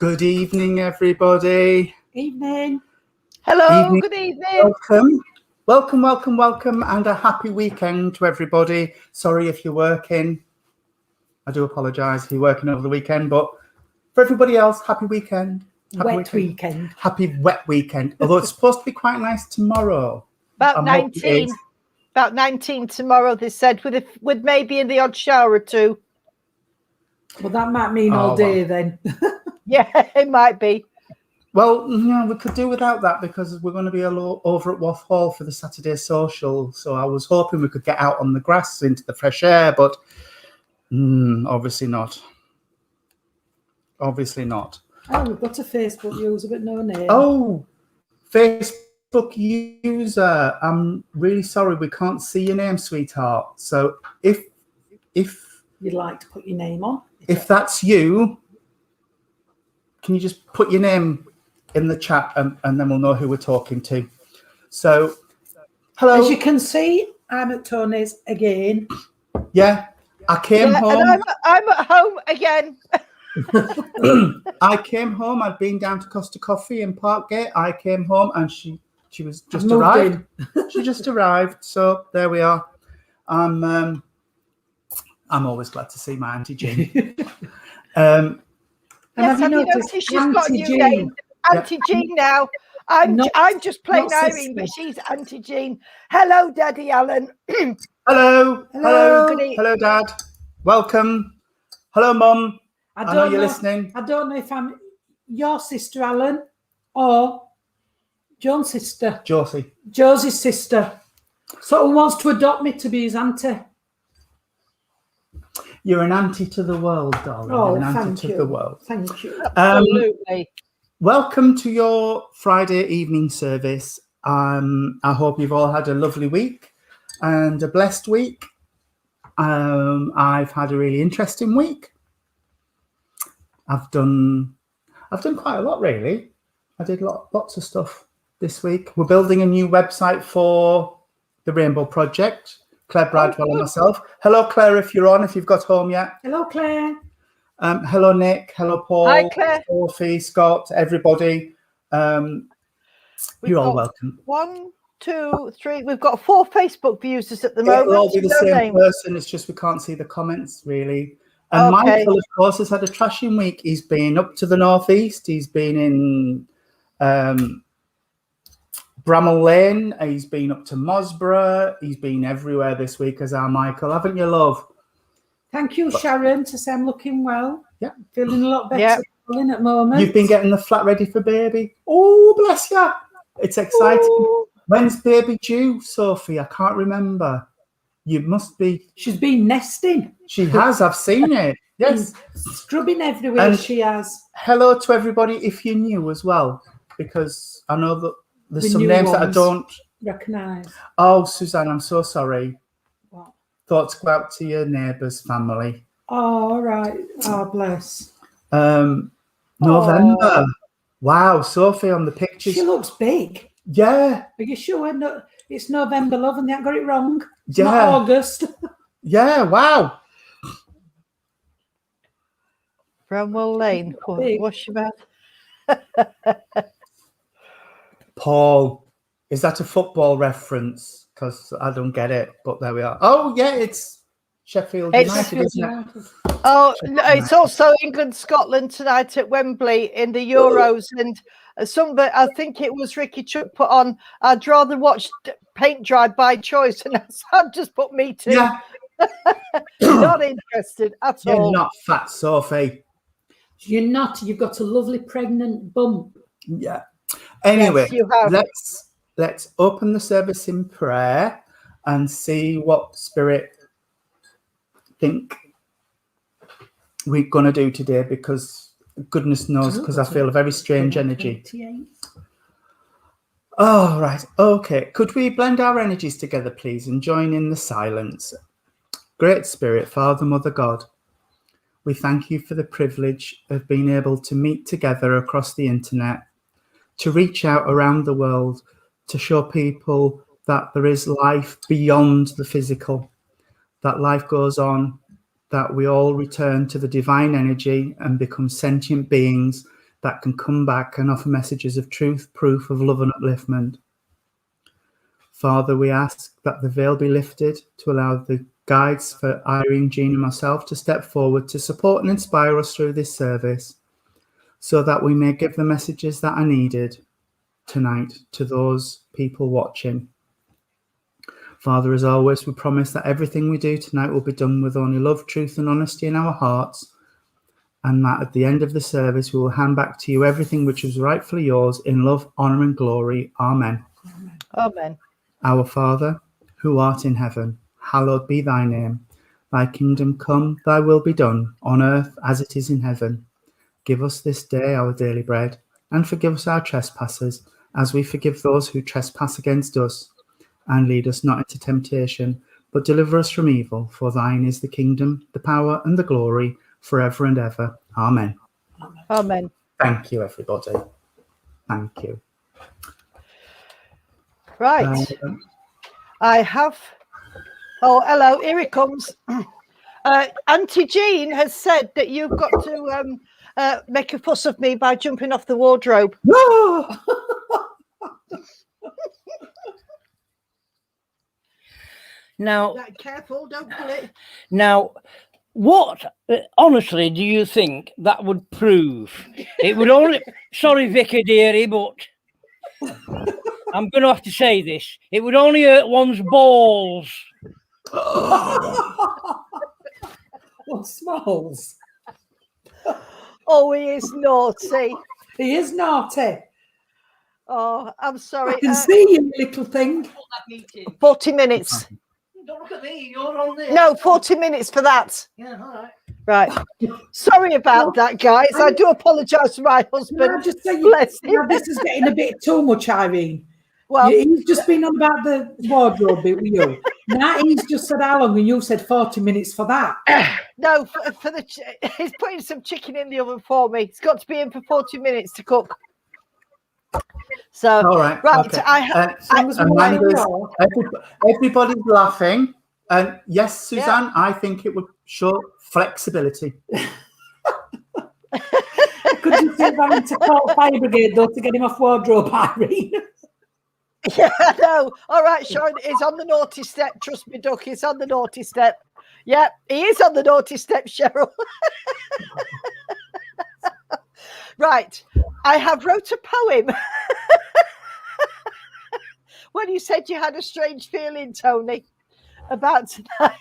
Good evening, everybody. Evening. Hello, good evening. Welcome, and a happy weekend to everybody. Sorry if you're working. I do apologise if you're working over the weekend, but for everybody else, happy weekend. Wet weekend. Happy wet weekend. Although it's supposed to be quite nice tomorrow. About 19. About 19 tomorrow, they said, with maybe in the odd shower or two. Well, that might mean all day then. Yeah, it might be. Well, we could do without that because we're going to be over at Wath Hall for the Saturday social. So I was hoping we could get out on the grass into the fresh air, but obviously not. Obviously not. Oh, we've got a Facebook user, but no name. Oh, Facebook user. I'm really sorry we can't see your name, sweetheart. So if you'd like to put your name on, if that's you, can you just put your name in the chat and then we'll know who we're talking to. So, hello. As you can see, I'm at Tony's again. Yeah, I came home. And I'm at home again. I came home. I'd been down to Costa Coffee in Parkgate. I came home and she was just arrived. She just arrived. So there we are. I'm always glad to see my Auntie Jean. Yes, have you noticed she's got a new name? Auntie Jean now. I'm just plain Irene, but she's Auntie Jean. Hello, Daddy Alan. Hello. Hello, Dad. Welcome. Hello, Mum. I know you're listening. I don't know if I'm your sister, Alan, or Joan's sister. Josie's sister. Someone wants to adopt me to be his auntie. You're an auntie to the world, darling. Oh, an auntie to the world. Thank you. Absolutely. Welcome to your Friday evening service. I hope you've all had a lovely week and a blessed week. I've had a really interesting week. I've done quite a lot, really. I did lots of stuff this week. We're building a new website for the Rainbow Project. Claire Bradwell and myself. Hello, Claire, if you're on, if you've got home yet. Hello, Claire. Hello, Nick. Hello, Paul. Hi, Claire. Sophie, Scott, everybody. You're all welcome. 1, 2, 3. We've got 4 Facebook users at the moment. It'll all be the same person. It's just we can't see the comments, really. And Michael, of course, has had a trashing week. He's been up to the northeast. He's been in Bramall Lane. He's been up to Mosborough. He's been everywhere this week as our Michael. Haven't you, love? Thank you, Sharon, to say I'm looking well. Yeah. Feeling a lot better at the moment. You've been getting the flat ready for baby. Oh, bless you. It's exciting. Ooh. When's baby due, Sophie? I can't remember. You must be. She's been nesting. She has. I've seen it. Yes. Scrubbing everywhere, and she has. Hello to everybody if you're new as well, because I know that there's some names that I don't recognise. Oh, Suzanne, I'm so sorry. What? Thoughts go out to your neighbour's family. Oh, all right. Oh, bless. November. Oh. Wow, Sophie on the pictures. She looks big. Yeah. Are you sure? No, it's November, love, and they haven't got it wrong. It's not August. Yeah, wow. Bramall Lane. What's your mouth? Paul, is that a football reference? Because I don't get it, but there we are. Oh, yeah, it's Sheffield United, isn't it? Oh, no, it's also England-Scotland tonight at Wembley in the Euros. And I think it was Ricky Chuck put on, I'd rather watch paint dry by choice. And I'd just put me too. Yeah. Not interested at all. You're not fat, Sophie. You're not. You've got a lovely pregnant bump. Yeah. Anyway, yes, let's open the service in prayer and see what Spirit think we're going to do today, because goodness knows, because I feel a very strange energy. Oh, right. Okay. Could we blend our energies together, please, and join in the silence? Great Spirit, Father, Mother, God, we thank you for the privilege of being able to meet together across the internet, to reach out around the world, to show people that there is life beyond the physical, that life goes on, that we all return to the divine energy and become sentient beings that can come back and offer messages of truth, proof of love and upliftment. Father, we ask that the veil be lifted to allow the guides for Irene, Jean and myself to step forward to support and inspire us through this service, so that we may give the messages that are needed tonight to those people watching. Father, as always, we promise that everything we do tonight will be done with only love, truth and honesty in our hearts, and that at the end of the service we will hand back to you everything which is rightfully yours in love, honour and glory. Amen. Amen. Our Father, who art in heaven, hallowed be thy name. Thy kingdom come, thy will be done, on earth as it is in heaven. Give us this day our daily bread, and forgive us our trespasses, as we forgive those who trespass against us. And lead us not into temptation, but deliver us from evil. For thine is the kingdom, the power, and the glory, forever and ever. Amen. Amen. Thank you, everybody. Thank you. Right. I have... Oh, hello, here it comes. Auntie Jean has said that you've got to make a fuss of me by jumping off the wardrobe. Now, Careful, don't pull it. now, what honestly do you think that would prove? It would only, sorry, Vicky dearie, but I'm going to have to say this. It would only hurt one's balls. What smalls? Oh, he is naughty. He is naughty. Oh, I'm sorry. I can see you, little thing. 40 minutes. Don't look at me, you're on there. No, 40 minutes for that. Yeah, all right. Right. Sorry about that, guys. I do apologise for my Can I husband. just say, Bless him. now, this is getting a bit too much, Irene. Well, He's just been on about the wardrobe bit with you. Now he's just said how long, and you said 40 minutes for that. no, for the he's putting some chicken in the oven for me. It's got to be in for 40 minutes to cook. So, All right. right. Okay. Everybody's laughing. Yes, Suzanne, I think it would show flexibility. Could you say having to call fire brigade though to get him off wardrobe, Irene? Yeah, no. All right, Sean, he's on the naughty step. Trust me, Duck, he's on the naughty step. Yeah, he is on the naughty step, Cheryl. Right, I have wrote a poem. When you said you had a strange feeling, Tony, about tonight.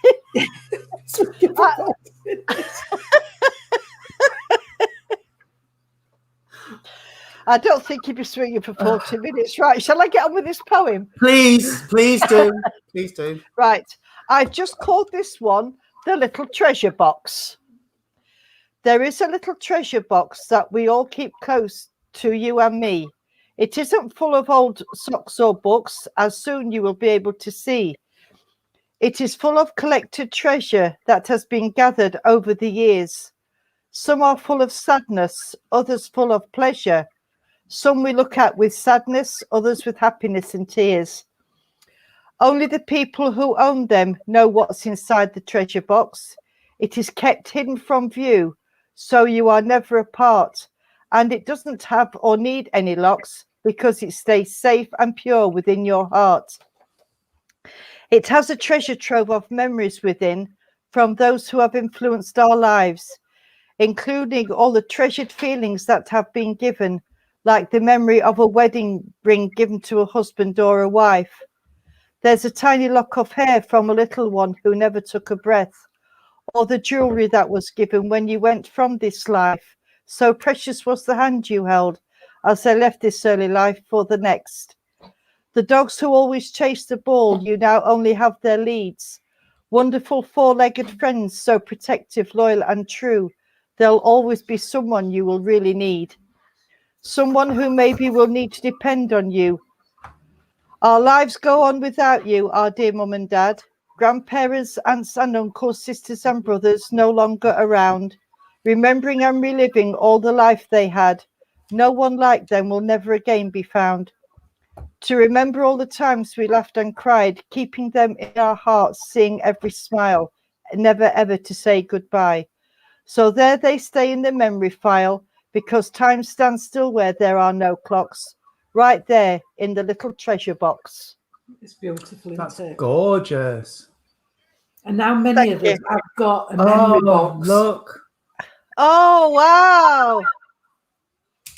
I don't think he'd be swinging for 40 minutes. Right, shall I get on with this poem? Please do. Please do. Right, I've just called this one The Little Treasure Box. There is a little treasure box that we all keep close to, you and me. It isn't full of old socks or books, as soon you will be able to see. It is full of collected treasure that has been gathered over the years. Some are full of sadness, others full of pleasure. Some we look at with sadness, others with happiness and tears. Only the people who own them know what's inside the treasure box. It is kept hidden from view, so you are never apart, and it doesn't have or need any locks because it stays safe and pure within your heart. It has a treasure trove of memories within from those who have influenced our lives, including all the treasured feelings that have been given, like the memory of a wedding ring given to a husband or a wife. There's a tiny lock of hair from a little one who never took a breath, or the jewelry that was given when you went from this life. So precious was the hand you held as they left this early life for the next. The dogs who always chased the ball, you now only have their leads. Wonderful four-legged friends, so protective, loyal and true. There'll always be someone you will really need. Someone who maybe will need to depend on you. Our lives go on without you, our dear mum and dad. Grandparents, aunts and uncles, sisters and brothers no longer around. Remembering and reliving all the life they had. No one like them will never again be found. To remember all the times we laughed and cried, keeping them in our hearts, seeing every smile, never ever to say goodbye. So there they stay in the memory file, because time stands still where there are no clocks, right there in the little treasure box. It's beautiful, That's isn't it? gorgeous. And now many Thank of us you. have got a memory box. Look. Oh, wow.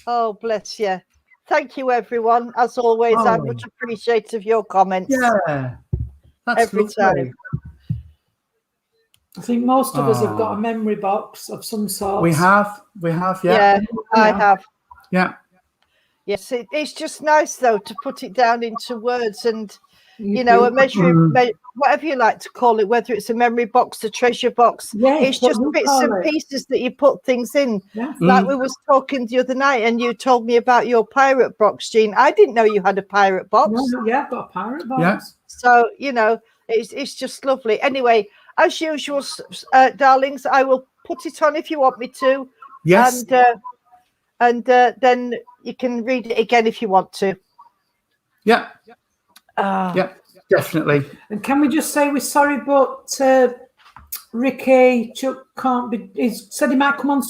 Oh, bless you. Thank you, everyone. As always, I'm Oh. much appreciative of your comments. Yeah. That's Every lovely. time. I think most of us have got Oh. a memory box of some sort. We have, yeah. Yeah, I have. Yeah. Yes, it's just nice, though, to put it down into words and, you know, a measuring, whatever you like to call it, whether it's a memory box, a treasure box. Yeah, It's what just you bits call and it. pieces that you put things in. Yeah. Like we was talking the other night and you told me about your pirate box, Jean. I didn't know you had a pirate box. No, yeah, I've got a pirate box. Yeah. So, you know, it's just lovely. Anyway, as usual, darlings, I will put it on if you want me to. Yes. And then you can read it again if you want to. Yeah. Ah. Yeah. Definitely. And can we just say we're sorry, but Ricky Chuck can't be. He said he might come on,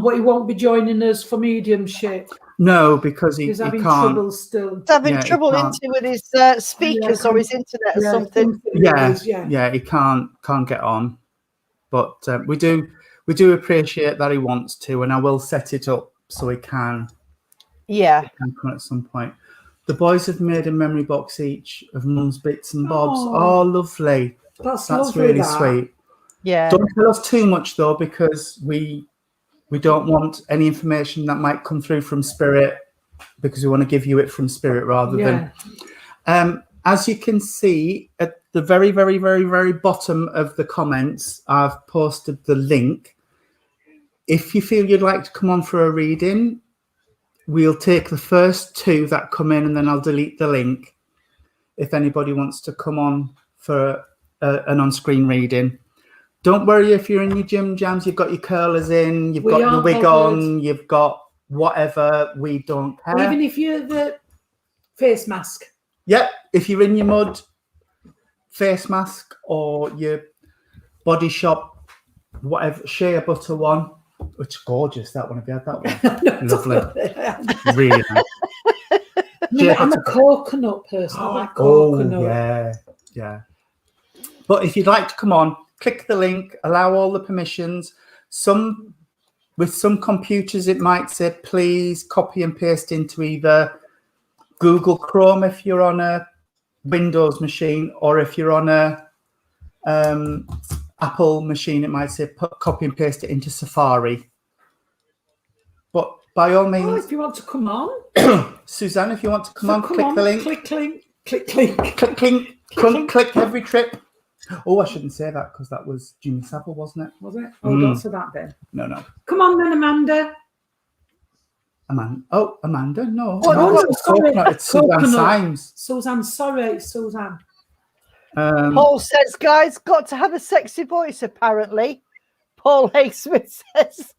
but he won't be joining us for mediumship. No, because he He's having can't. trouble still. He's having Yeah, he trouble can't. with his speakers or his internet or Yeah, something. Yeah, he can't get on. But we do appreciate that he wants to, and I will set it up so he can. Yeah. Can come at some point. The boys have made a memory box each of Mum's bits and bobs. Oh. Oh, lovely. That's That's lovely, really that. sweet. Yeah. Don't tell us too much though, because we don't want any information that might come through from spirit, because we want to give you it from spirit rather than. As you can see at the very, very, very, very bottom of the comments, I've posted the link. If you feel you'd like to come on for a reading, we'll take the first two that come in and then I'll delete the link. If anybody wants to come on for an on-screen reading. Don't worry if you're in your gym jams, you've got your curlers in, you've got your wig on, you've got whatever, we don't care. Even if you're the face mask. Yep, if you're in your mud, face mask or your Body Shop, whatever, shea butter one, which is gorgeous, that one. Have you had that one? Lovely. Really nice. No, I'm a coconut person. I like coconut. Yeah. But if you'd like to come on, click the link, allow all the permissions. With some computers, it might say, please copy and paste into either Google Chrome if you're on a Windows machine, or if you're on a Apple machine, it might say copy and paste it into Safari. But by all means, if you want to come on, Suzanne, if you want to come on, click the link. Click, Click every trip. Oh, I shouldn't say that because that was Jimmy Savile, wasn't it? Was it? Oh, don't say that then. No. Come on then, Amanda. Amanda? No. Sorry. It's Suzanne Symes. Suzanne, sorry, it's Suzanne. Paul says, guys, got to have a sexy voice, apparently. Paul Haysmith says.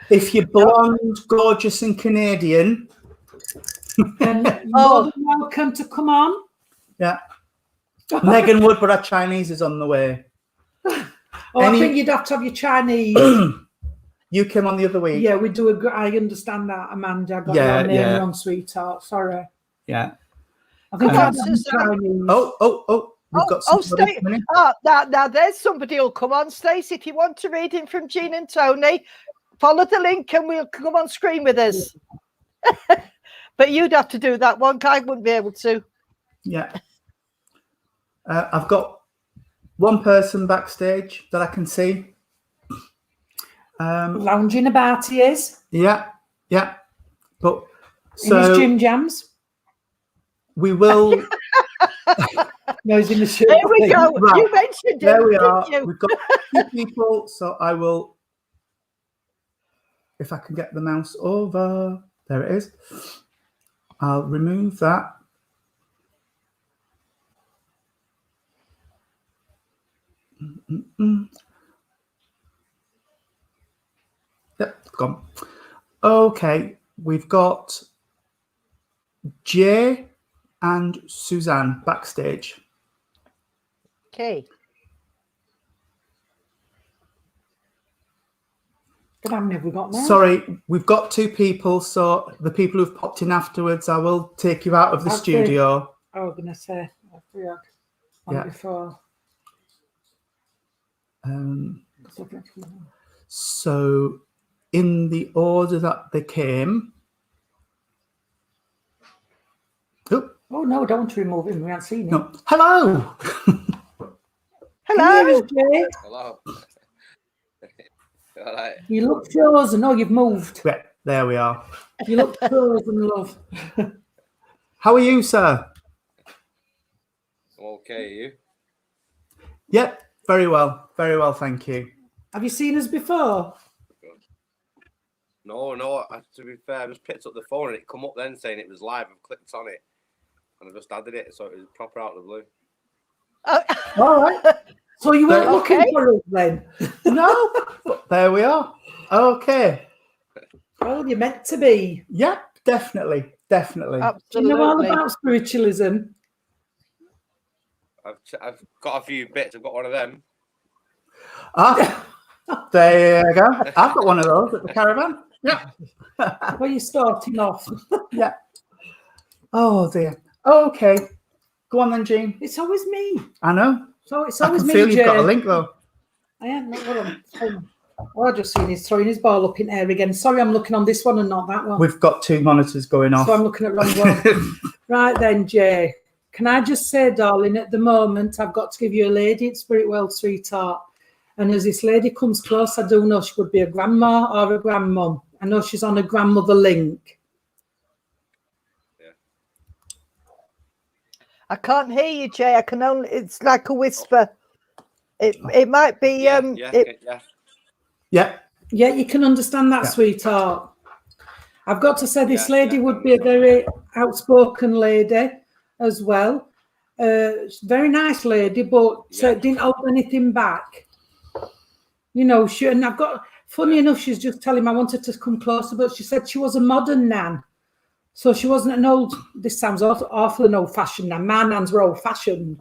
If you're blonde, gorgeous and Canadian. Then more than welcome to come on. Yeah. Megan Wood, but our Chinese is on the way. I think you'd have to have your Chinese. You came on the other week. Yeah, we do. I understand that, Amanda. I got your name wrong, sweetheart. Sorry. Yeah. I think Come on, Chinese. We've got somebody coming in. Now there's somebody who'll come on. Stacey, if you want to read in from Jean and Tony, follow the link and we'll come on screen with us. But you'd have to do that one. I wouldn't be able to. Yeah. I've got one person backstage that I can see. Lounging about he is. Yeah. But in his gym jams. We will. No, he's in the shirt. There we go. Right. You mentioned There it. we are. You? We've got 2 people, so I will. If I can get the mouse over, there it is. I'll remove that. Yep, gone. Okay, we've got Jay and Suzanne backstage. Okay. But how many have we got now? Sorry, we've got 2 people, so the people who've popped in afterwards, I will take you out of the Okay. studio. I was going to say, we had one Yeah. before. So, in the order that they came. Oh, no, don't want to remove him. We haven't seen him. No. Hello. Hello. Jay. Hello. All right. You look frozen. Oh, you've moved. Yeah, there we are. You look frozen, love. How are you, sir? I'm okay, you? Yep, very well, thank you. Have you seen us before? No. To be fair, I just picked up the phone and it come up then saying it was live. I've clicked on it and I just added it, so it was proper out of the blue. All right. So you weren't looking Okay. for us then? No, but there we are. Okay. Well, you're meant to be. Yep, definitely. Do Absolutely. you know all about spiritualism? I've got a few bits. I've got one of them. Ah, there you go. I've got one of those at the caravan. Yeah. Where you starting off? Yeah. Oh dear. Okay. Go on then, Jean. It's always me. I know. So it's I always can me, feel you've got a Jay. link though. I am not what I just seen he's throwing his ball up in air again. Sorry, I'm looking on this one and not that one. We've got 2 monitors going off. So I'm looking at wrong one. Right then, Jay. Can I just say, darling, at the moment I've got to give you a lady at Spirit World, sweetheart. And as this lady comes close, I do know she could be a grandma or a grandmum. I know she's on a grandmother link. I can't hear you, Jay. I can only. It's like a whisper. It might be. Yeah. Yeah. Yeah, you can understand that, Yeah. sweetheart. I've got to say this Yeah, lady yeah. would be a very outspoken lady as well. Very nice lady, but Yeah. didn't hold anything back. You know, and I've got, funny enough, she's just telling me I wanted to come closer, but she said she was a modern nan. So she wasn't an old, this sounds awful an old-fashioned nan. My nans were old-fashioned.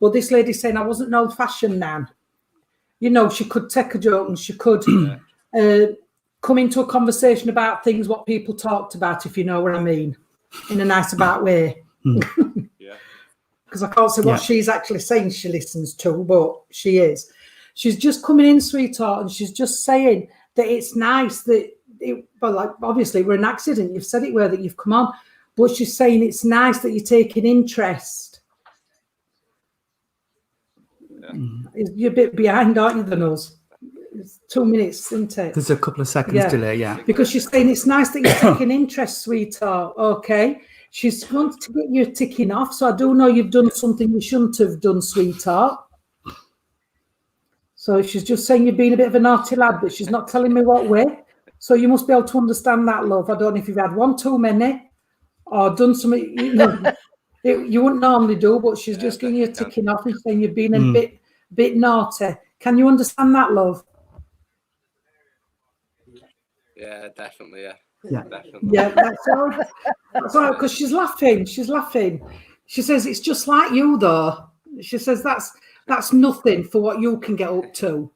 But this lady's saying I wasn't an old-fashioned nan. You know, she could take a joke and she could come into a conversation about things what people talked about, if you know what I mean, in a nice about way. Yeah. Because I can't say what she's actually saying she listens to, but she is. She's just coming in, sweetheart, and she's just saying that it's nice that, obviously we're an accident. You've said it where that you've come on, but she's saying it's nice that you're taking interest. Yeah. You're a bit behind, aren't you, than us? It's 2 minutes, isn't it? There's a couple of seconds Yeah. delay, yeah. Because she's saying it's nice that you're taking interest, sweetheart. Okay. She's wanted to get you ticking off. So I do know you've done something you shouldn't have done, sweetheart. So she's just saying you've been a bit of a naughty lad, but she's not telling me what way. So you must be able to understand that, love. I don't know if you've had one too many or done something you wouldn't normally do, but she's just giving you a ticking off and saying you've been a bit naughty. Can you understand that, love? Yeah, definitely. Yeah. Yeah. Definitely. Yeah, that's all right. That's all right, because she's laughing. She's laughing. She says it's just like you, though. She says that's nothing for what you can get up to.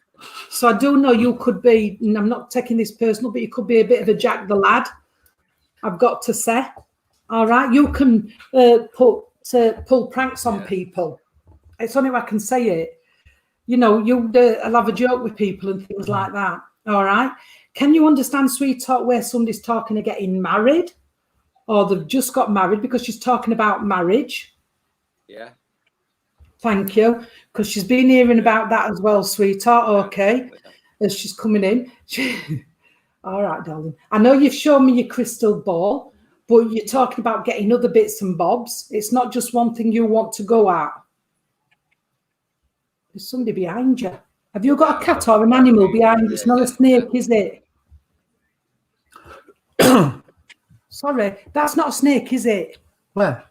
So I do know you could be, and I'm not taking this personal, but you could be a bit of a Jack the Lad. I've got to say. All right, you can pull pranks on people. It's only way I can say it. You know, I'll have a joke with people and things like that. All right. Can you understand, sweetheart, where somebody's talking of getting married or they've just got married because she's talking about marriage? Yeah. Thank you. Because she's been hearing about that as well, sweetheart. Okay. As she's coming in. All right, darling. I know you've shown me your crystal ball, but you're talking about getting other bits and bobs. It's not just one thing you want to go at. There's somebody behind you. Have you got a cat or an animal behind you? It's not a snake, is it? Sorry, that's not a snake, is it? Where?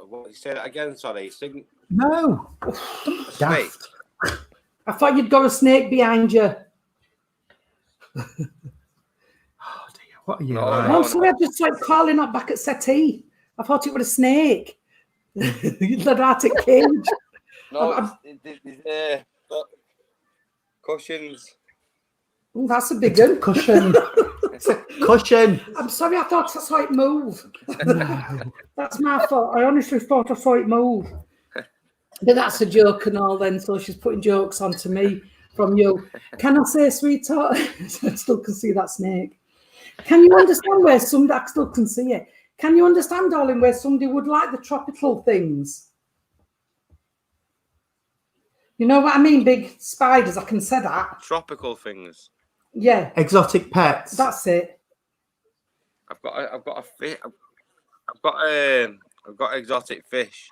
What, you say that again? Sorry. No. Snake. Daft. I thought you'd got a snake behind you. Oh dear, what are you? No, like? no. I'm sorry, I just started calling up back at settee. I thought it was a snake. The Arctic cage. No, it's cushions. Oh, that's a big one. Cushion. It's a cushion. I'm sorry, I thought I saw it move. That's my fault. I honestly thought I saw it move. But that's a joke and all then, so she's putting jokes onto me from you. Can I say, sweetheart? I still can see that snake. Can you understand where somebody, I still can see it. Can you understand, darling, where somebody would like the tropical things? You know what I mean? Big spiders, I can say that. Tropical things. Yeah, Exotic pets. that's it. I've got exotic fish.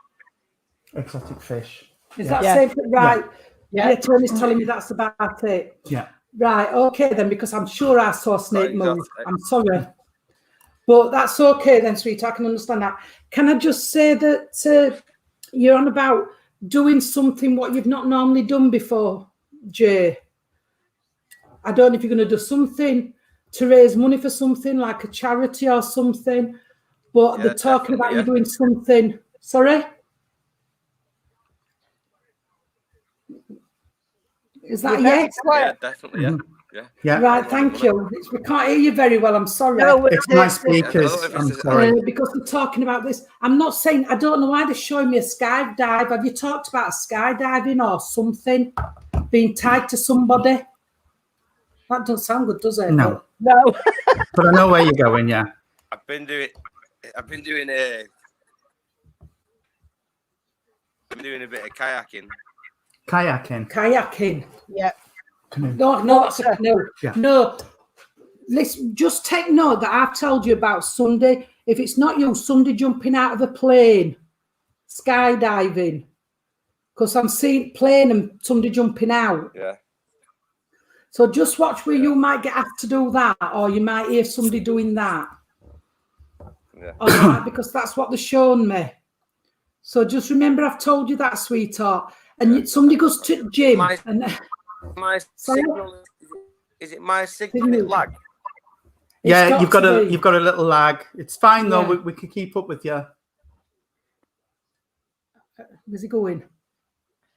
Exotic fish. Is Yeah. that safe? Right. Yeah. Yeah, Tony's telling me that's about it. Yeah. Right, okay then, because I'm sure I saw a snake move. Exotic. I'm sorry. But that's okay then, sweetheart, I can understand that. Can I just say that you're on about doing something what you've not normally done before, Jay? I don't know if you're going to do something to raise money for something like a charity or something, but Yeah, they're talking about definitely, you doing something. Sorry? Is that You're very yes? Yeah, quiet. definitely. Yeah. Yeah. Right, thank you. We can't hear you very well, I'm sorry. No, It's my speakers. Yeah, I'm sorry. Because they're talking about this. I'm not saying, I don't know why they're showing me a skydive. Have you talked about skydiving or something? Being tied to somebody? That doesn't sound good, does it? No. No. But I know where you're going, yeah. I've been doing a bit of kayaking. Kayaking. Kayaking. Yeah. Canoe. No, that's a canoe. Yeah. No. Listen, just take note that I've told you about Sunday. If it's not you, Sunday jumping out of a plane, skydiving. Because I'm seeing plane and somebody jumping out. Yeah. So just watch where you might get asked to do that, or you might hear somebody doing that. Yeah. All right, because that's what they're showing me. So just remember, I've told you that, sweetheart. And somebody goes to gym, and My Sorry? signal is it my signal Signal. lag? Yeah, It's you've got to a be. you've got a little lag. It's fine though. Yeah. We can keep up with you. Where's he going?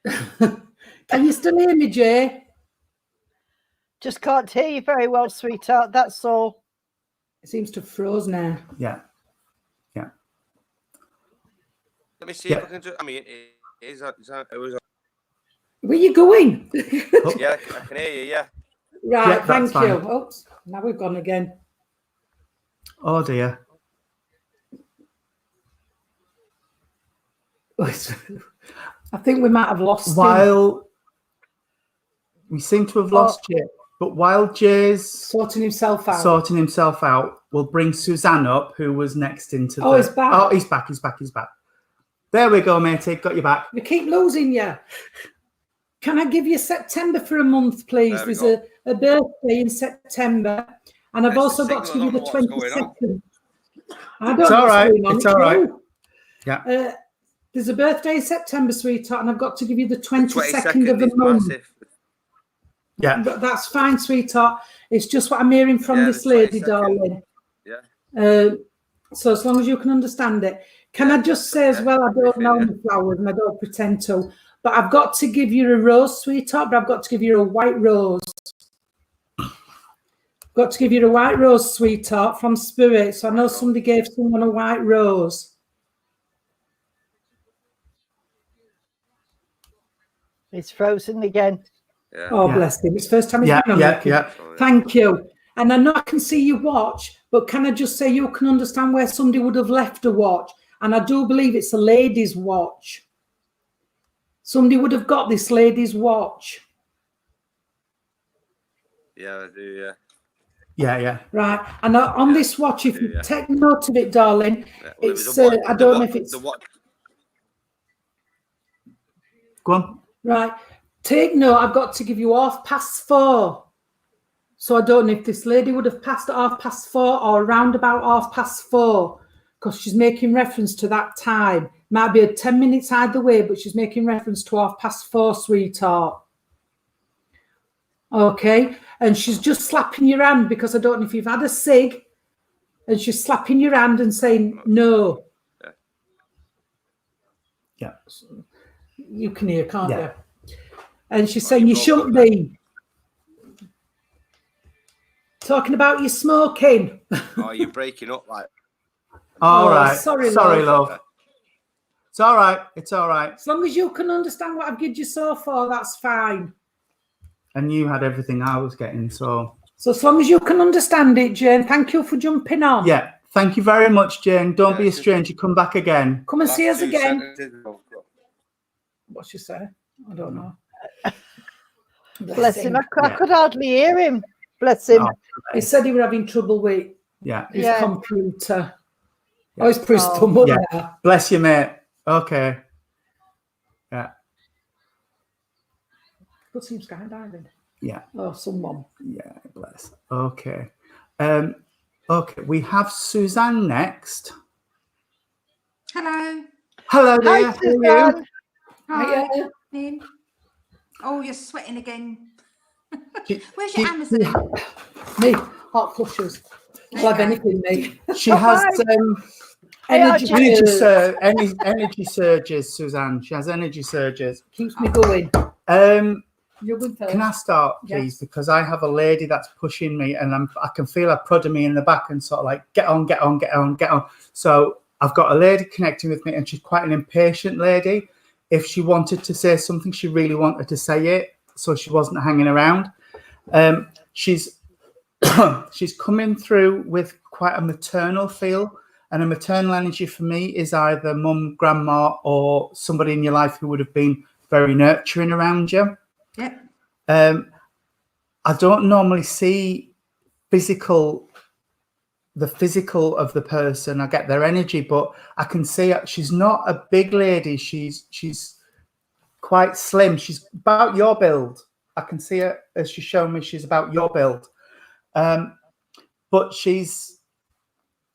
Can you still hear me, Jay? Just can't hear you very well, sweetheart. That's all. It seems to have frozen now. Yeah. Let me see Yeah. if I can do. I mean, it was. Where you going? Yeah, I can hear you. Yeah. Right, Yeah, that's thank you. fine. Oops, now we've gone again. Oh dear. I think we might have lost him. While we seem to have lost Jay, but while Jay's Sorting himself out. sorting himself out, we'll bring Suzanne up, who was next into Oh, the. he's back. Oh, he's back. He's back. He's back. There we go, matey. Got you back. We keep losing you. Can I give you September for a month, please? There we There's a birthday in September, and I've There's also the got to give you the signal. I don't know what's 22nd. I don't It's know all what's right. going on. It's all right. you. Yeah. There's a birthday in September, sweetheart, and I've got to give you the 22nd 22nd of the is month. massive. Yeah. But that's fine, sweetheart. It's just what I'm hearing from Yeah, this the lady, 22nd. darling. Yeah. So as long as you can understand it. Can I just say as well, I don't know the flowers and I don't pretend to, but I've got to give you a rose, sweetheart, but I've got to give you a white rose. Got to give you a white rose, sweetheart, from Spirit. So I know somebody gave someone a white rose. It's frozen again. Yeah. Oh, Yeah. bless him. It's the first time he's Yeah. been on Yeah. record. Yeah. Thank you. And I know I can see you watch, but can I just say you can understand where somebody would have left a watch? And I do believe it's a lady's watch. Somebody would have got this lady's watch. Yeah, I do. Yeah. Yeah. Yeah. Right. And on this watch, if you Yeah. take note of it, darling, Yeah, well, it was it's, the watch- I the don't know watch- if it's, the watch. Go on. right. Take note, I've got to give you 4:30. So I don't know if this lady would have passed at 4:30 or around about 4:30, because she's making reference to that time. Might be a 10 minutes either way, but she's making reference to 4:30, sweetheart. Okay, and she's just slapping your hand because I don't know if you've had a cig, and she's slapping your hand and saying no. Yeah. You can hear, can't Yeah. you? And she's saying you shouldn't be. Talking about your smoking. Oh, you're breaking up like. All Oh, right. sorry, love. It's all right. It's all right. As long as you can understand what I've given you so far, that's fine. And you had everything I was getting, so. So as long as you can understand it, Jane, thank you for jumping on. Yeah. Thank you very much, Jane. Don't be a it's just- stranger. Come back again. Come and Last see us 2 again. sentences. What she say? I don't know. Bless him. I Yeah. could hardly hear him. Bless him. Oh, He said he was having trouble with yeah. his Yeah. computer. Oh, he's put his Oh. thumb up Yeah. there. Bless you, mate. Okay. Yeah. Put some skydiving. Yeah. Oh, someone. Yeah. Bless. Okay. Okay. We have Suzanne next. Hello. Hello Hi, there. How are you? Suzanne. Hi. Hiya. Lynn. Oh, you're sweating again. She- Where's she- your Amazon? Me, hot flushes. I'll have Okay. anything, me. She has Energy, energy surges, Suzanne. She has energy surges. keeps me going. You're good first. Can I start, please? Yes. Because I have a lady that's pushing me, and I can feel her prodding me in the back and sort of like, get on, get on, get on, get on. So I've got a lady connecting with me, and she's quite an impatient lady. If she wanted to say something, she really wanted to say it, so she wasn't hanging around. She's she's coming through with quite a maternal feel, and a maternal energy for me is either mum, grandma, or somebody in your life who would have been very nurturing around you. Yep. I don't normally see the physical of the person. I get their energy, but I can see she's not a big lady. She's quite slim. She's about your build. I can see her as she's shown me. She's about your build. But she's,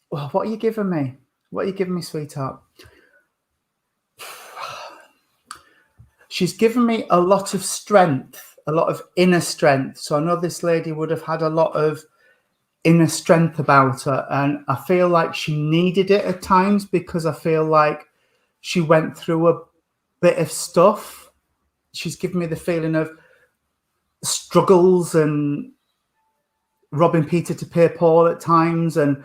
well, what are you giving me? What are you giving me, sweetheart? She's given me a lot of strength, a lot of inner strength. So I know this lady would have had a lot of inner strength about her. And I feel like she needed it at times, because I feel like she went through a bit of stuff. She's given me the feeling of struggles and robbing Peter to pay Paul at times, and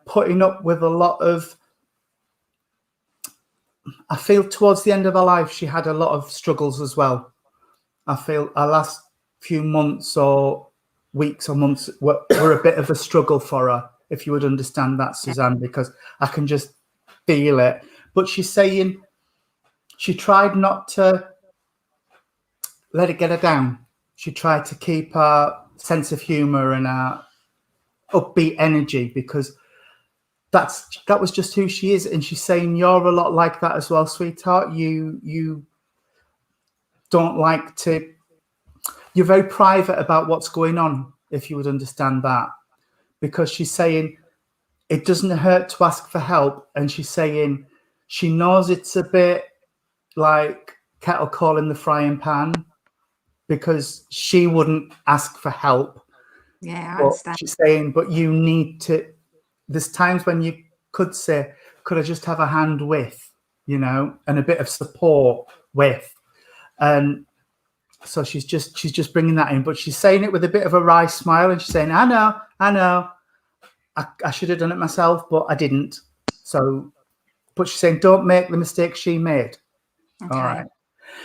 putting up with a lot of, I feel towards the end of her life, she had a lot of struggles as well. I feel our last few months or weeks or months were a bit of a struggle for her, if you would understand that, Suzanne, because I can just feel it. But she's saying she tried not to let it get her down. She tried to keep her sense of humor and her upbeat energy, because that was just who she is. And she's saying you're a lot like that as well, sweetheart. You don't like to, you're very private about what's going on, if you would understand that, because she's saying it doesn't hurt to ask for help. And she's saying she knows it's a bit like kettle calling the frying pan, because she wouldn't ask for help. Yeah, I But understand. she's saying, but you need to, there's times when you could say, could I just have a hand with, and a bit of support with. And so she's just bringing that in, but she's saying it with a bit of a wry smile, and she's saying, I know, I should have done it myself, but I didn't. So, but she's saying, don't make the mistake she made. Okay. All right.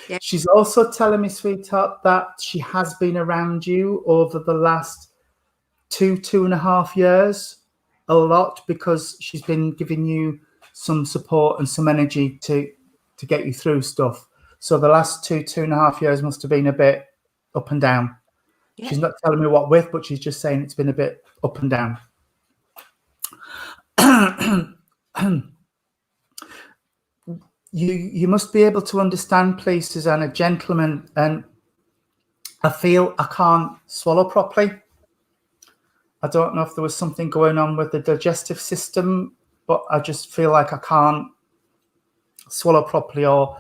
Yeah. She's also telling me, sweetheart, that she has been around you over the last 2.5 years a lot, because she's been giving you some support and some energy to get you through stuff. So the last 2.5 years must have been a bit up and down. Yeah. She's not telling me what with, but she's just saying it's been a bit up and down. You must be able to understand, please, Suzanne, a gentleman, and I feel I can't swallow properly. I don't know if there was something going on with the digestive system, but I just feel like I can't swallow properly, or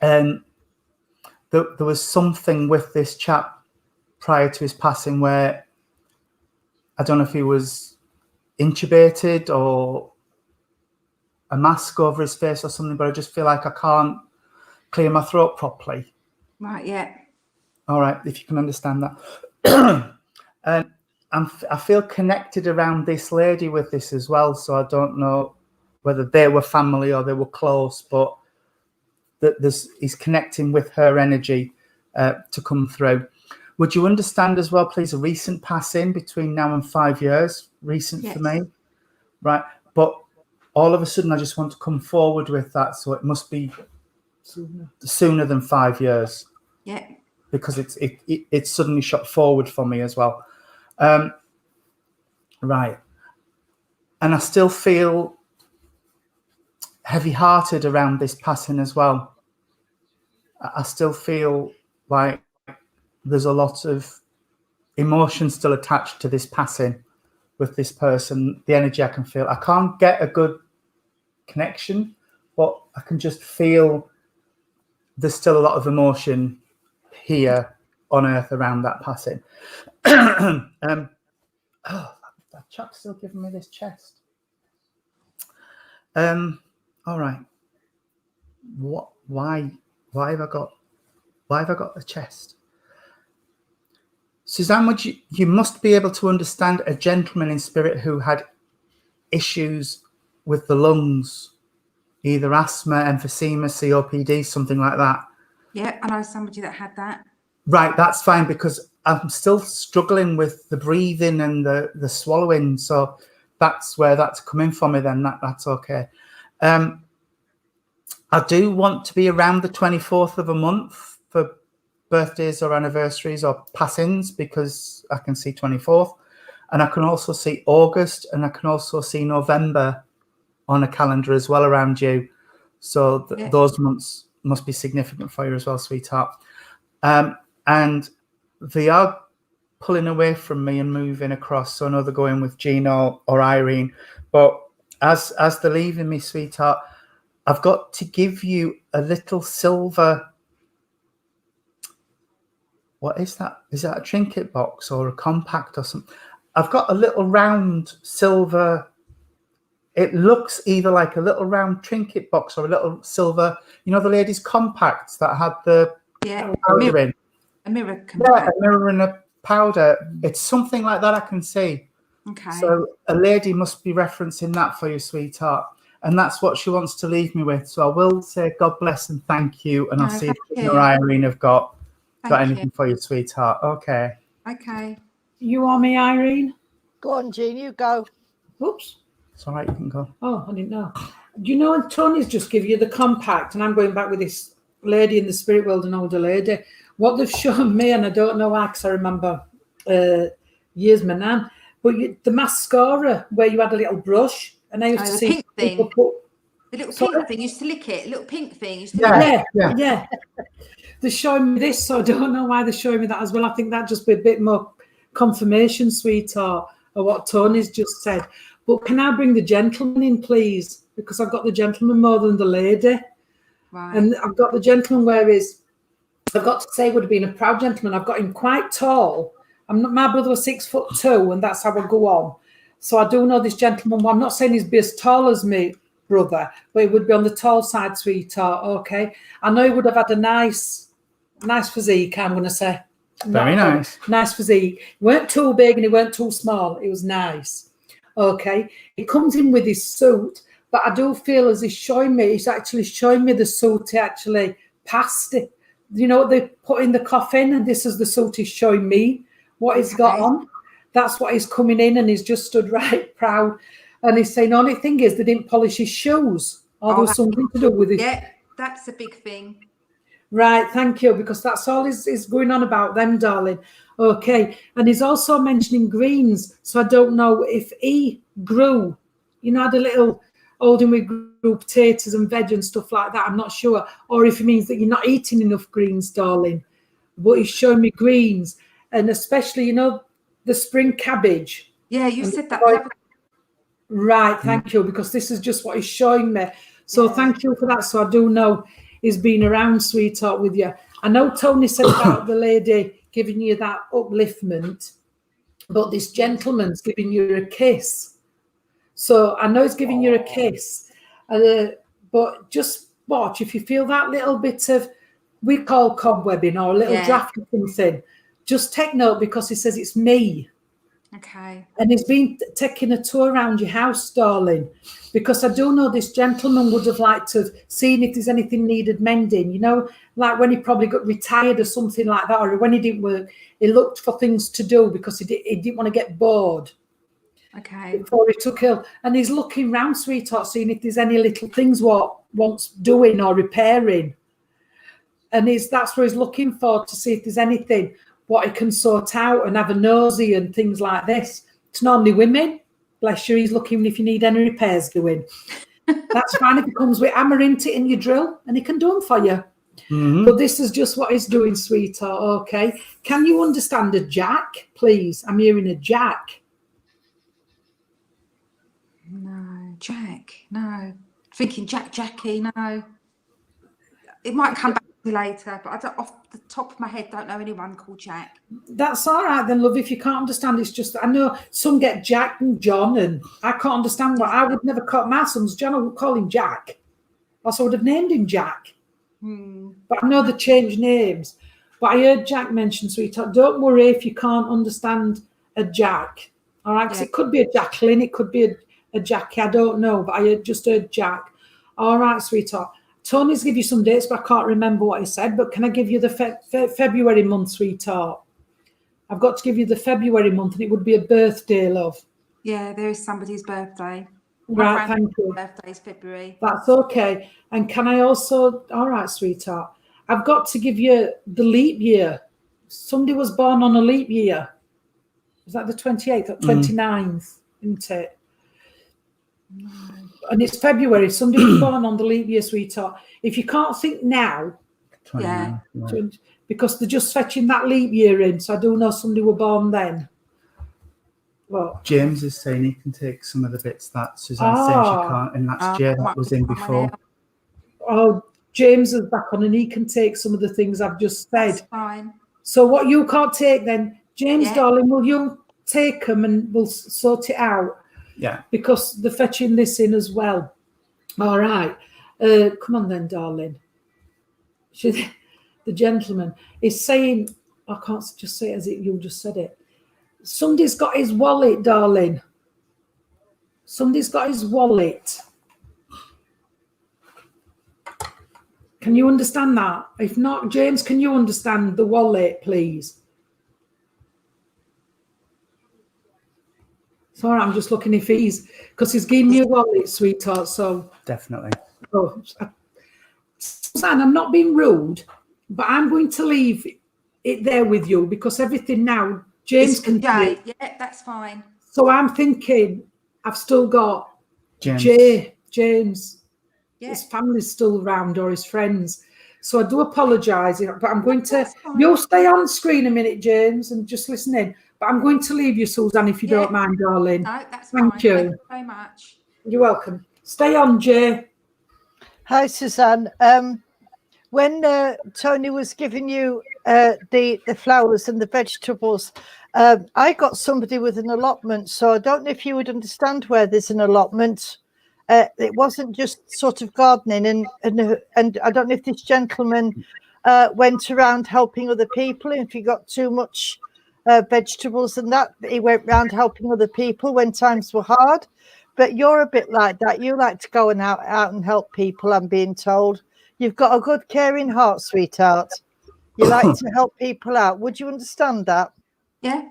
there was something with this chap prior to his passing where I don't know if he was intubated or a mask over his face or something, but I just feel like I can't clear my throat properly. Right, yeah. All right, if you can understand that. And I feel connected around this lady with this as well. So I don't know whether they were family or they were close, but that he's connecting with her energy to come through. Would you understand as well, please, a recent passing between now and 5 years? Recent for me, right? But all of a sudden, I just want to come forward with that. So it must be sooner than 5 years. Yeah. Because it's suddenly shot forward for me as well. Right. And I still feel heavy-hearted around this passing as well. I still feel like there's a lot of emotion still attached to this passing with this person. The energy I can feel. I can't get a good connection, but I can just feel there's still a lot of emotion here on earth around that passing. That chap's still giving me this chest. All right. Why have I got a chest? Suzanne, you must be able to understand a gentleman in spirit who had issues with the lungs, either asthma, emphysema, COPD, something like that. Yeah, I know somebody that had that. Right, that's fine, because I'm still struggling with the breathing and the swallowing. So that's where that's coming for me then. That's okay. I do want to be around the 24th of a month for birthdays or anniversaries or passings, because I can see 24th. And I can also see August, and I can also see November on a calendar as well around you. So those months must be significant for you as well, sweetheart. And they are pulling away from me and moving across. So I know they're going with Gino or Irene. But as they're leaving me, sweetheart, I've got to give you a little silver. What is that? Is that a trinket box or a compact or something? I've got a little round silver. It looks either like a little round trinket box or a little silver, you know, the ladies' compacts that had the powder in. A mirror. Yeah, a mirror and a powder. It's something like that I can see. Okay. So a lady must be referencing that for you, sweetheart. And that's what she wants to leave me with. So I will say God bless and thank you. And I'll see if Gina or Irene have got anything for you, sweetheart. Okay. Okay. You are me, Irene? Go on, Jean, you go. Oops. It's all right, you can go. Oh, I didn't know. Do you know, and Tony's just give you the compact, and I'm going back with this lady in the spirit world, an older lady. What they've shown me, and I don't know why, because I remember years my nan, but the mascara where you had a little brush, and I used to see pink thing. Put, the little pink thing, you used to lick it. Little pink thing. Yeah. They're showing me this, so I don't know why they're showing me that as well. I think that just be a bit more confirmation, sweetheart, of what Tony's just said. But can I bring the gentleman in, please? Because I've got the gentleman more than the lady. Right. And I've got the gentleman I've got to say would have been a proud gentleman. I've got him quite tall. My brother was 6'2", and that's how I go on. So I do know this gentleman. Well, I'm not saying he's be as tall as me brother, but he would be on the tall side, sweetheart. Okay. I know he would have had a nice physique, I'm going to say. Very nice. Nice physique. He weren't too big and he weren't too small. It was nice. Okay. He comes in with his suit, but I do feel as he's actually showing me the suit he actually passed it. You know what they put in the coffin, and this is the suit he's showing me, what he's got on. That's what he's coming in, and he's just stood right proud. And he's saying, only thing is they didn't polish his shoes. Or there was something to do with it. Yeah, that's a big thing. Right, thank you, because that's all is going on about them, darling. Okay, and he's also mentioning greens, so I don't know if he grew, had a little holding with grew potatoes and veg and stuff like that, I'm not sure, or if it means that you're not eating enough greens, darling. But he's showing me greens, and especially, the spring cabbage. Yeah, you said that. Right, thank you, because this is just what he's showing me. So thank you for that. So I do know he's been around, sweetheart, with you. I know Tony said about the lady giving you that upliftment, but this gentleman's giving you a kiss. So I know he's giving you a kiss, but just watch. If you feel that little bit of, we call cobwebbing or a little draft or something, just take note, because he says it's me. Okay. And he's been taking a tour around your house, darling, because I do know this gentleman would have liked to have seen if there's anything needed mending, you know, like when he probably got retired or something like that, or when he didn't work, he looked for things to do because he didn't want to get bored Okay. before he took ill. And he's looking round, sweetheart, seeing if there's any little things what wants doing or repairing. And that's where he's looking for, to see if there's anything what he can sort out and have a nosy and things like this. It's normally women. Bless you, he's looking if you need any repairs doing. That's fine if he comes with hammer into it in your drill and he can do them for you. Mhm. But this is just what he's doing, sweetheart, okay? Can you understand a jack, please? I'm hearing a jack. No, Jack. No. Thinking Jackie. No. It might come back to me later, but I don't, off the top of my head, don't know anyone called Jack. That's all right then, love. If you can't understand, it's just, I know some get Jack and John, and I can't understand what. I would never call my son's John. I would call him Jack. Else I would have named him Jack. But I know they change names. But I heard Jack mention, sweetheart, don't worry if you can't understand a Jack. All right, because Yeah. it could be a Jacqueline, it could be a Jackie, I don't know. But I just heard Jack. All right, sweetheart. Tony's give you some dates, but I can't remember what he said. But can I give you the February month, sweetheart? I've got to give you the February month, and it would be a birthday, love. Yeah, there is somebody's birthday. Right, thank you. Birthday is February. That's okay. And can I also, all right, sweetheart, I've got to give you the leap year. Somebody was born on a leap year. Is that the 28th or 29th, isn't it? And it's February. Somebody was born on the leap year, sweetheart. If you can't think now, 29, yeah. because they're just fetching that leap year in, so I do know somebody were born then. Well, James is saying he can take some of the bits that Suzanne's saying she can't, and that's Jay that was in before. oh, James is back on and he can take some of the things I've just said. That's fine. So what you can't take then, James, Yeah. darling, will you take them and we'll sort it out? Yeah. Because they're fetching this in as well. All right. Come on then, darling. The gentleman is saying, I can't just say it as you just said it. Somebody's got his wallet, darling. Somebody's got his wallet. Can you understand that? If not, James, can you understand the wallet, please? Sorry, I'm just looking if he's, because he's giving me a wallet, sweetheart, so. Definitely. Oh, Suzanne, I'm not being rude, but I'm going to leave it there with you because everything now, James It's can do Jay. it. Yeah, that's fine. So I'm thinking I've still got James. James. Yeah. His family's still around or his friends. So I do apologise, but I'm going to, That's fine. you'll stay on screen a minute, James, and just listen in. But I'm going to leave you, Suzanne, if you Yeah. don't mind, darling. No, that's Thank fine. you. Thank you very much. You're welcome. Stay on, Jay. Hi, Suzanne. When Tony was giving you the flowers and the vegetables, I got somebody with an allotment, so I don't know if you would understand where there's an allotment. It wasn't just sort of gardening, and I don't know if this gentleman went around helping other people. If he got too much vegetables and that, he went around helping other people when times were hard. But you're a bit like that. You like to go and out and help people, I'm being told. You've got a good, caring heart, sweetheart. You like to help people out. Would you understand that? Yeah.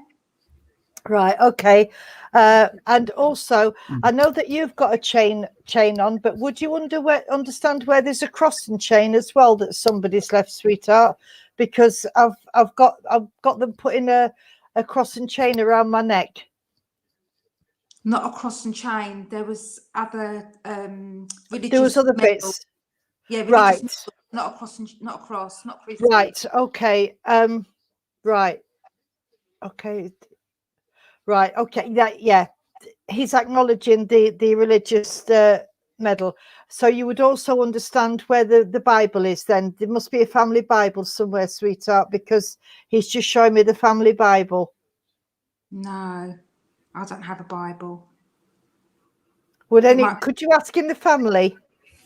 Right, okay. And also, I know that you've got a chain on, but would you understand where there's a crossing chain as well that somebody's left, sweetheart? Because I've got them putting a crossing chain around my neck. Not a crossing chain. There was other religious. There was other metal. bits. Yeah, religious Right. metal, not a crossing, not a cross, not Christian. Right, okay. Right. Okay. Right, okay. Yeah. He's acknowledging the religious medal. So you would also understand where the Bible is then. There must be a family Bible somewhere, sweetheart, because he's just showing me the family Bible. No, I don't have a Bible. Could you ask in the family?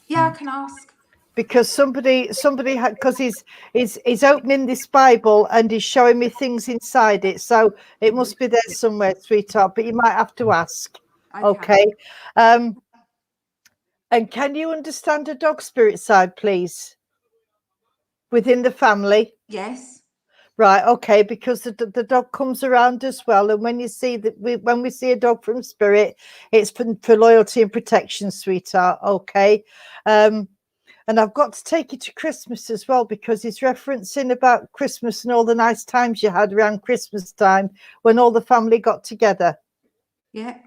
Yeah, I can ask. because somebody because he's opening this Bible and he's showing me things inside it, so it must be there somewhere, sweetheart, but you might have to ask. Okay. And can you understand a dog spirit side, please, within the family? Yes. Right, okay, because the dog comes around as well, and when you see when we see a dog from spirit, it's for loyalty and protection, sweetheart. Okay. And I've got to take you to Christmas as well, because he's referencing about Christmas and all the nice times you had around Christmas time when all the family got together. Yeah.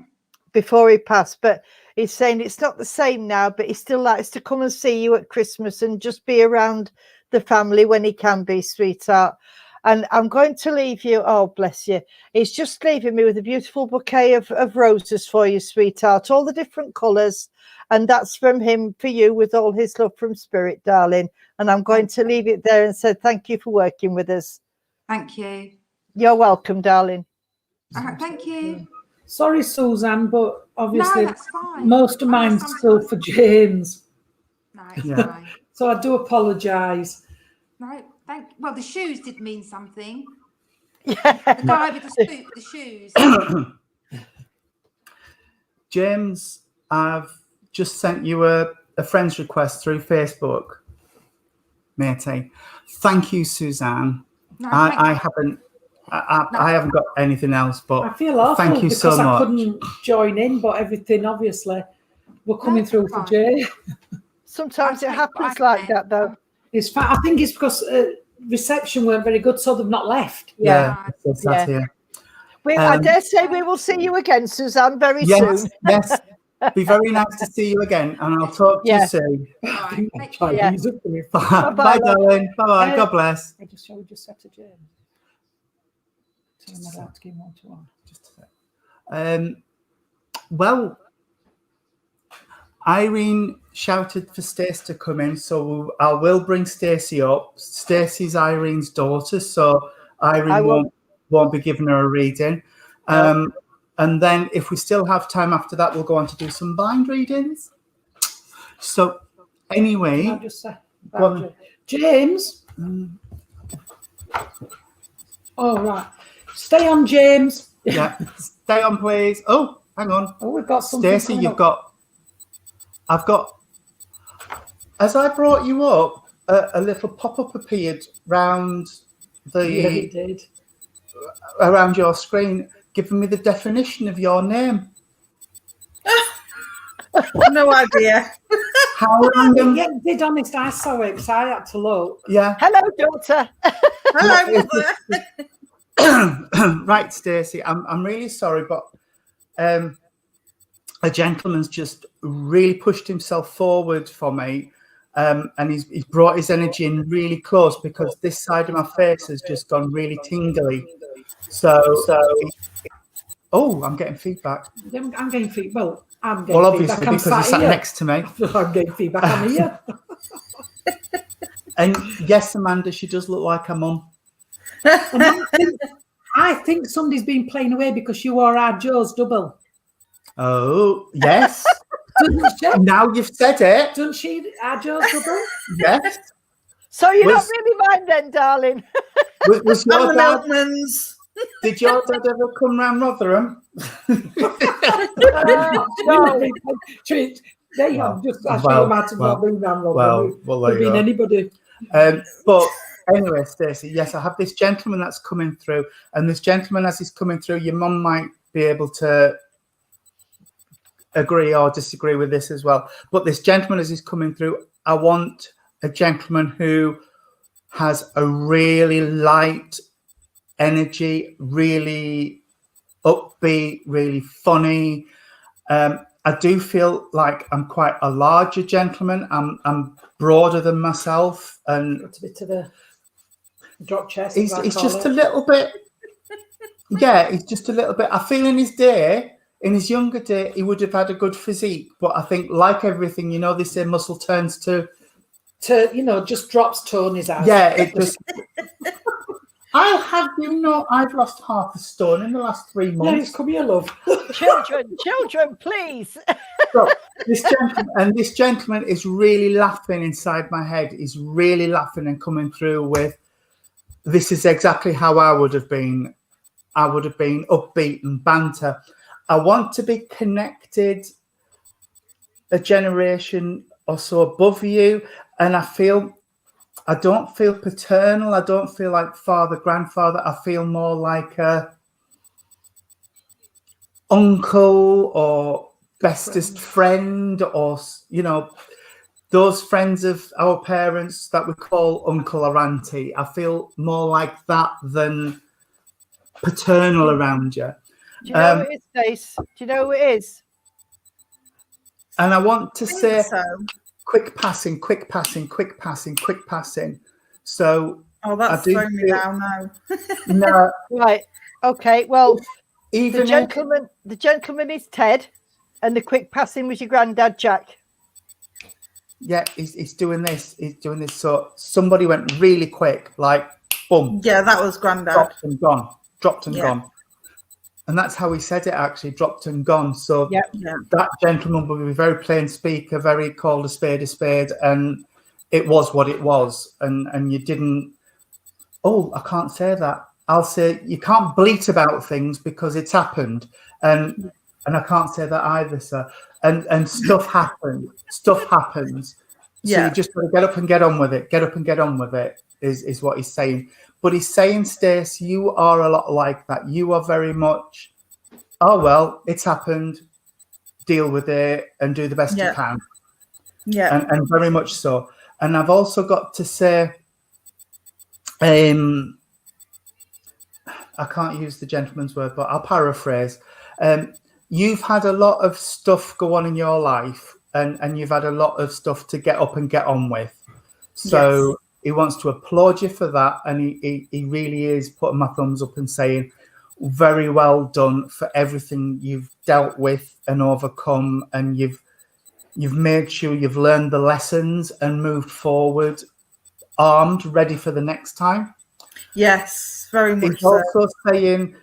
Before he passed. But he's saying it's not the same now, but he still likes to come and see you at Christmas and just be around the family when he can be, sweetheart. And I'm going to leave you. Oh, bless you. He's just leaving me with a beautiful bouquet of roses for you, sweetheart, all the different colours. And that's from him for you, with all his love from spirit, darling. And I'm going to leave it there and say thank you for working with us. Thank you. You're welcome, darling. All right, thank you. Sorry, Suzanne, but obviously No, that's fine. most of mine's still for James. No, it's Yeah. fine. So I do apologise. No, well, the shoes did mean something. Yeah. The guy with the suit with the shoes. James, I've just sent you a friend's request through Facebook, matey. Thank you, Suzanne. No, I haven't got anything else, but I feel awful thank you because so I much. couldn't join in, but everything obviously we're coming That's through for fine. Jay. Sometimes it Okay, happens I like can. that, though. I think it's because reception weren't very good, so they've not left. Yeah, Yeah. it's sat here. I Um, dare say we will see you again, Suzanne, very Yes, soon. yes. Be very nice to see you again, and I'll talk to Yeah. you soon. All I right, think thank my you. Chinese are coming. Bye, Bye-bye, love. darling. Bye-bye. God bless. Shall we just set to James? Tell him I'd like to give him one to one. Just a sec. Well, Irene shouted for Stacey to come in, so I will bring Stacey up. Stacey's Irene's daughter, so Irene won't be giving her a reading. And then if we still have time after that, we'll go on to do some blind readings. So anyway, Can I just say, go on. James. Oh right, stay on, James. Yeah, stay on, please. Oh, hang on. Oh, we've got something. Stacey, I've got, as I brought you up, a little pop-up appeared round Yeah, he did. around your screen, giving me the definition of your name. No idea. How random. Yeah, did honest, I saw it, so I had to look. Yeah. Hello, daughter. Hello, mother. Right, Stacey, I'm really sorry, but a gentleman's just really pushed himself forward for me, and he's brought his energy in really close, because this side of my face has just gone really tingly. So oh, I'm getting feedback. I'm getting feedback. Well, I'm getting Well, obviously, feedback. I'm because you sat here. next to me. I'm getting feedback. I'm here. And yes, Amanda, she does look like her mum. I think somebody's been playing away because you are our Joe's double. Oh, yes. Doesn't she? Now you've said it. Doesn't she? Our Joe's double? Yes. So you're not Was- really mine then, darling. Was I'm your the dad? Milkmans. Did your dad ever come round Rotherham? No. They have just actually Well, imagine well, not being that wrong. well, there Could you be go. anybody. But anyway, Stacey, yes, I have this gentleman that's coming through, and this gentleman, as he's coming through, your mum might be able to agree or disagree with this as well. But this gentleman, as he's coming through, I want a gentleman who has a really light energy, really upbeat, really funny. I do feel like I'm quite a larger gentleman. I'm broader than myself, and Got a bit of a drop chest. he's as I he's call just it. a little bit. Yeah, he's just a little bit. I feel in his younger day, he would have had a good physique, but I think, like everything, you know, they say muscle turns to. Just drops tone his out. Yeah, it just. I have I've lost half a stone in the last 3 Yeah, months. it's come here, love. Children, please. This gentleman is really laughing inside my head. He's really laughing and coming through with, this is exactly how I would have been. I would have been upbeat and banter. I want to be connected a generation or so above you. And I don't feel paternal. I don't feel like father, grandfather. I feel more like a uncle or bestest friend, or, you know, those friends of our parents that we call uncle or auntie. I feel more like that than paternal around you. Do you know who it is, Stace? Do you know who it is? And I want to say So. quick passing, quick passing, quick passing, quick passing. So Oh, that's I do throwing me feel- down now. no, Right. Okay. Well, even the gentleman is Ted, and the quick passing was your granddad, Jack. yeah, he's doing this. He's doing this. So somebody went really quick, like boom, Yeah, that was Grandad. dropped and gone, dropped and Yeah. gone. And that's how he said it, actually, dropped and gone. So Yeah. Yeah. that gentleman would be very plain speaker, very called a spade, and it was what it was. And you didn't, oh, I can't say that. I'll say you can't bleat about things because it's happened. And I can't say that either, sir. And stuff happened. Stuff happens. So Yeah. you just got to get up and get on with it. Get up and get on with it is what he's saying. But he's saying, Stace, you are a lot like that. You are very much, oh, well, it's happened. Deal with it and do the best you can. Yeah. And very much so. And I've also got to say, I can't use the gentleman's word, but I'll paraphrase. You've had a lot of stuff go on in your life, and you've had a lot of stuff to get up and get on with. So Yes. he wants to applaud you for that. And he really is putting my thumbs up and saying, very well done for everything you've dealt with and overcome. And you've made sure you've learned the lessons and moved forward, armed, ready for the next time. Yes, very much He's so. also saying,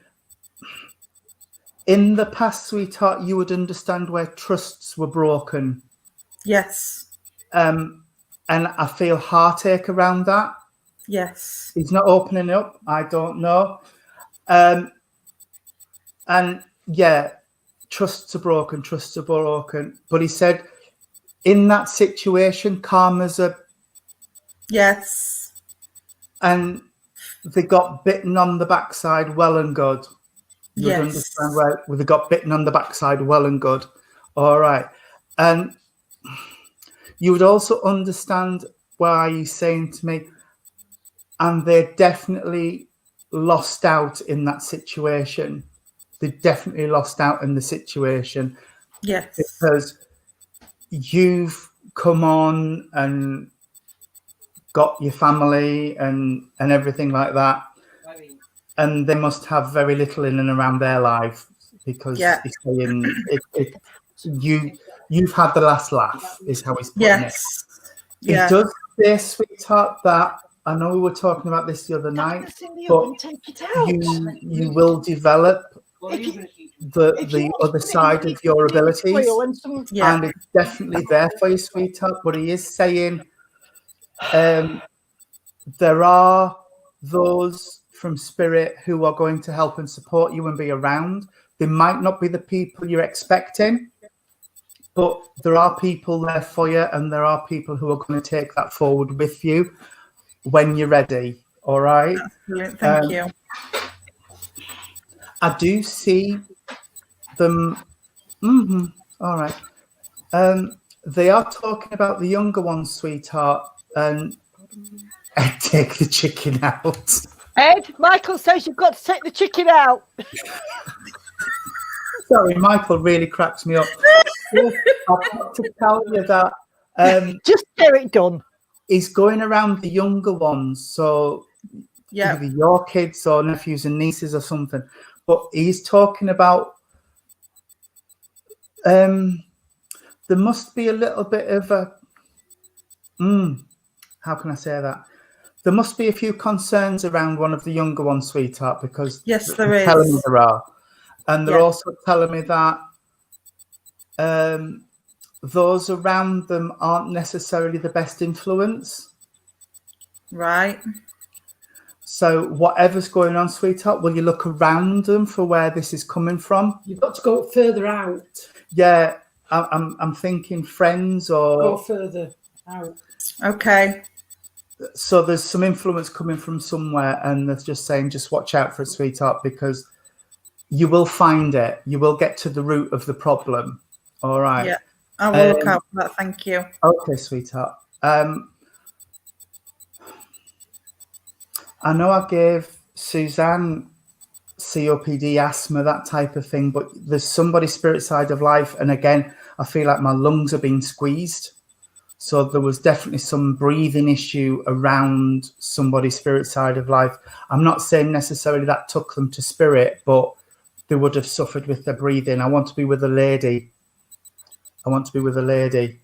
in the past, sweetheart, you would understand where trusts were broken. Yes. And I feel heartache around that. Yes. He's not opening up. I don't know. And yeah, trusts are broken. But he said, in that situation, karma's a, Yes. and they got bitten on the backside, well and good. You would Yes. understand where they got bitten on the backside, well and good. All right. And you would also understand why he's saying to me, and they definitely lost out in that situation. They definitely lost out in the situation Yes. because you've come on and got your family and everything like that. And they must have very little in and around their life because Yeah. he's saying you've had the last laugh, is how he's putting it. Yes. He Yeah. does say, sweetheart, that I know we were talking about this the other night, but you will develop the other side of your abilities, Yeah. and it's definitely there for you, sweetheart. But he is saying there are those from spirit who are going to help and support you and be around. They might not be the people you're expecting, but there are people there for you, and there are people who are going to take that forward with you when you're ready. All right. Brilliant. Thank you. I do see them. All right. They are talking about the younger ones, sweetheart, and take the chicken out. Ed, Michael says you've got to take the chicken out. Sorry, Michael really cracks me up. I've got to tell you that Just get it done. he's going around the younger ones, so Yeah. either your kids or nephews and nieces or something. But he's talking about there must be a little bit of a how can I say that? There must be a few concerns around one of the younger ones, sweetheart, because Yes, there they're telling me is. there are. And they're Yeah. also telling me that those around them aren't necessarily the best influence. Right. So whatever's going on, sweetheart, will you look around them for where this is coming from? You've got to go further out. Yeah, I'm thinking friends Go or further out. Okay. so there's some influence coming from somewhere, and they're just saying, just watch out for it, sweetheart, because you will find it. You will get to the root of the problem. All right. Yeah. I will look out for that. Thank you. Okay, sweetheart. I know I gave Suzanne COPD, asthma, that type of thing, but there's somebody spirit side of life. And again, I feel like my lungs are being squeezed. So there was definitely some breathing issue around somebody's spirit side of life. I'm not saying necessarily that took them to spirit, but they would have suffered with their breathing. I want to be with a lady. I want to be with a lady.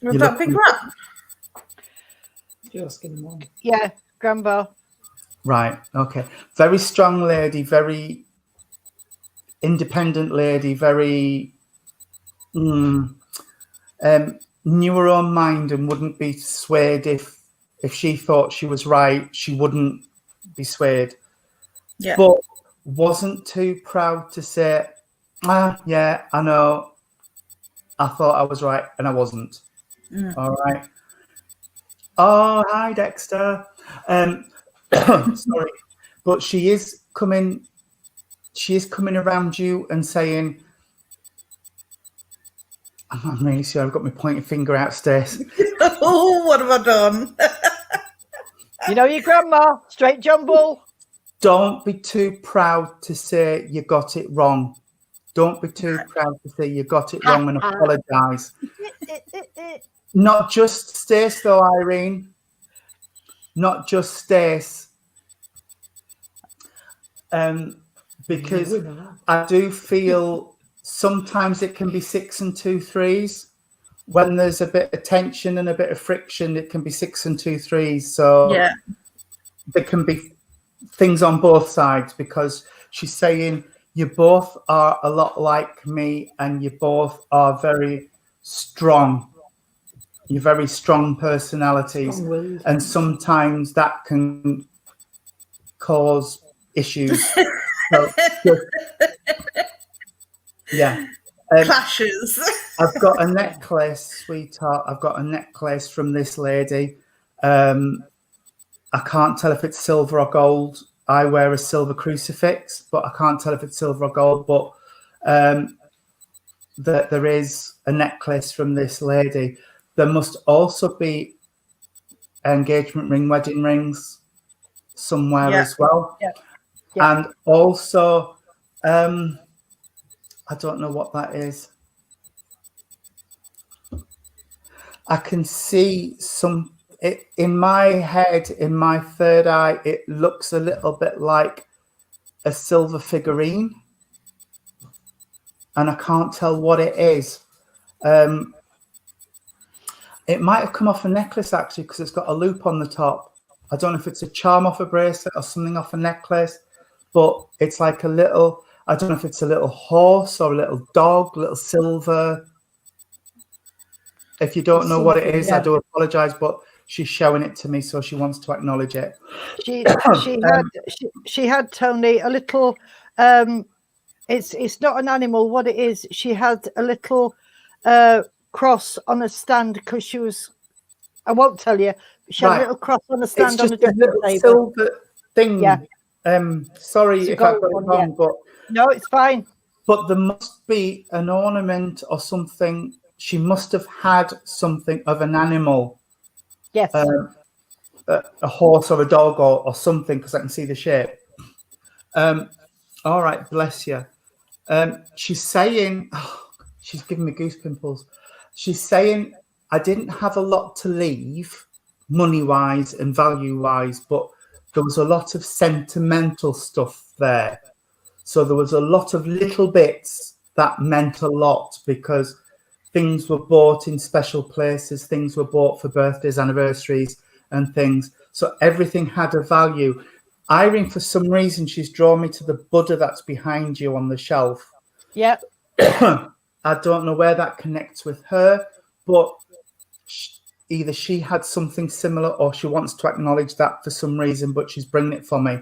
Was You that look- big rat? You're asking them on. Yeah, Grandpa. Right. Okay. Very strong lady, very independent lady, very knew her own mind and wouldn't be swayed if she thought she was right. She wouldn't be swayed. Yeah. But wasn't too proud to say, yeah, I know. I thought I was right and I wasn't. All right. Oh, hi, Dexter. Sorry, but she is coming around you and saying, I'm really sorry, I've got my pointing finger out, Stace. Oh, what have I done? You know your grandma, straight jumble. Don't be too proud to say you got it wrong. Don't be too proud to say you got it wrong and apologise. Not just Stace, though, Irene. Not just Stace. Because I do feel sometimes it can be 6 and 2 3s. When there's a bit of tension and a bit of friction, it can be 6 and 2 3s. So Yeah. there can be things on both sides, because she's saying you both are a lot like me and you both are very strong. You're very strong personalities. Strong-willed. And sometimes that can cause issues. So, yeah. Clashes. I've got a necklace, sweetheart. I've got a necklace from this lady. I can't tell if it's silver or gold. I wear a silver crucifix, but I can't tell if it's silver or gold. But there is a necklace from this lady. There must also be engagement ring, wedding rings somewhere as well. Yeah. And also, I don't know what that is. I can see some, in my head, in my third eye, it looks a little bit like a silver figurine. And I can't tell what it is. It might have come off a necklace, actually, because it's got a loop on the top. I don't know if it's a charm off a bracelet or something off a necklace, but it's like a little, I don't know if it's a little horse or a little dog, little silver. If you don't know what it is, I do apologize, but she's showing it to me, so she wants to acknowledge it. She had, Tony, a little, it's not an animal. What it is, she had a little cross on a stand because she was, I won't tell you, she had a little cross on a stand It's on just a a little table. silver thing. Yeah. Sorry It's a if I got gold it one, wrong, yeah. but No, it's fine. there must be an ornament or something. She must have had something of an animal, Yes. a horse or a dog or something, because I can see the shape. All right, bless you. She's saying, she's giving me goose pimples. She's saying, I didn't have a lot to leave, money-wise and value-wise, but there was a lot of sentimental stuff there. So there was a lot of little bits that meant a lot, because things were bought in special places, things were bought for birthdays, anniversaries and things. So everything had a value. Irene, for some reason, she's drawn me to the Buddha that's behind you on the shelf. Yeah. I don't know where that connects with her, but either she had something similar or she wants to acknowledge that for some reason, but she's bringing it for me.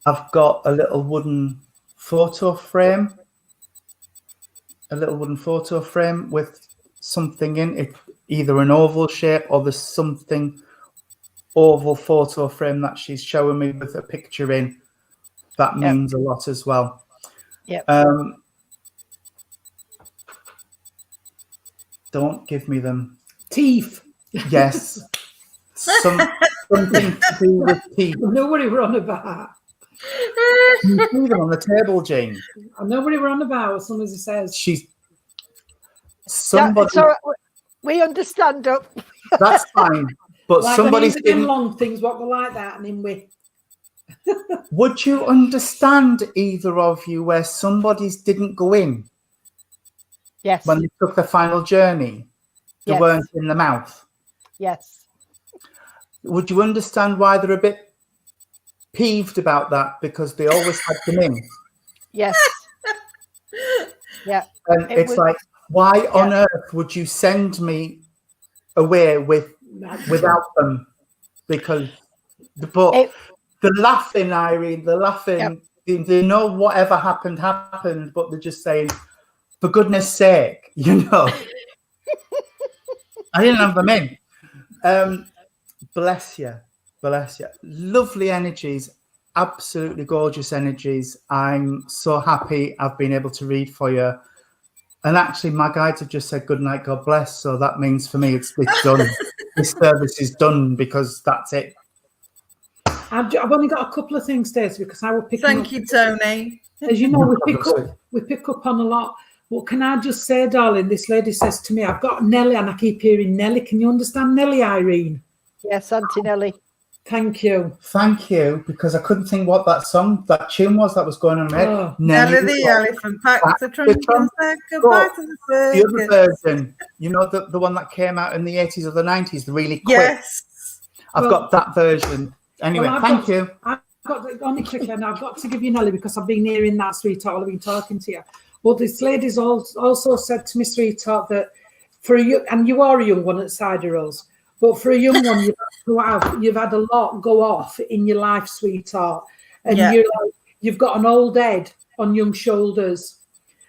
I've got a little wooden photo frame, with something in it, either an oval shape or there's something oval photo frame that she's showing me with a picture in. That means a lot as well. Yep. Don't give me them. Teeth. Yes. Something to do with teeth. I know what you were on about. You see them on the table, Jane. I know what you were on about, as soon as he says. She's somebody. It's all right. We understand. That's fine. But Like somebody's when been. long things what were like that, and then we. Would you understand, either of you, where somebody's didn't go in Yes. when they took the final journey? They Yes. weren't in the mouth. Yes. Would you understand why they're a bit peeved about that? Because they always had them in. Yes. Yeah. And It it's was- like, why on earth would you send me away without them? Because the laughing, Irene, the laughing, they know whatever happened, but they're just saying, for goodness sake, you know. I didn't have them in. Bless you. Bless you. Lovely energies, absolutely gorgeous energies. I'm so happy I've been able to read for you. And actually, my guides have just said, good night, God bless. So that means for me, it's done. This service is done because that's it. I've only got a couple of things, Stacey, because I will pick. Thank you, Tony. As you know, we pick up on a lot. What can I just say, darling? This lady says to me, I've got Nelly, and I keep hearing Nelly. Can you understand Nelly, Irene? Yes, Auntie Nelly. Thank you. Thank you, because I couldn't think what that tune was that was going on in my head. Oh. Nelly the elephant packed the trunk and said goodbye to the The other circus. version, you know, the one that came out in the 80s or the 90s, the really quick. Yes. I've got that version. Anyway, Well, thank you. I've got only quickly, and I've got to give you Nelly because I've been hearing that, sweetheart. I've been talking to you. But this lady's also said to me, sweetheart, that for you, and you are a young one at Cider Rose, but for a young one, you've had a lot go off in your life, sweetheart, and you've got an old head on young shoulders,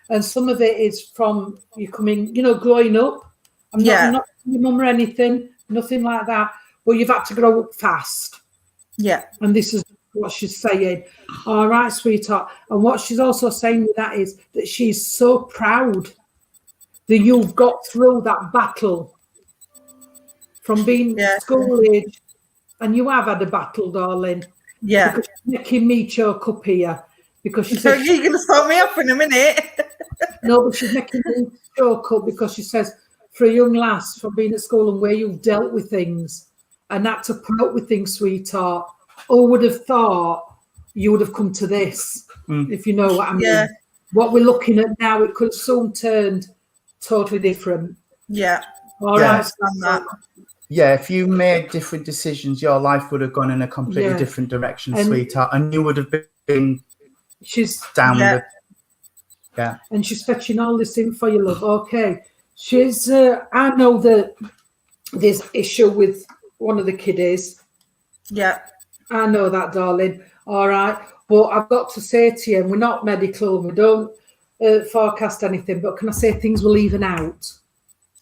and some of it is from you coming, growing up. I'm not your mum or anything, nothing like that. But you've had to grow up fast. Yeah. And this is what she's saying. All right, sweetheart. And what she's also saying with that is that she's so proud that you've got through that battle from being school age. And you have had a battle, darling. Yeah. Because she's making me choke up here. Because she So said, you're going to start me off in a minute. no, but she's making me choke up because she says, for a young lass from being at school and where you've dealt with things and had to put up with things, sweetheart, who would have thought you would have come to this, if you know what I mean. Yeah. What we're looking at now, it could soon turned totally different. Yeah. All Yeah. right. So, Yeah, if you made different decisions, your life would have gone in a completely different direction, And- sweetheart, and you would have been she's down Yeah. the and she's fetching all this in for you, love. Okay. She's I know that there's issue with one of the kiddies. Yeah. I know that, darling. All right. But I've got to say to you, and we're not medical, and we don't forecast anything, but can I say things will even out?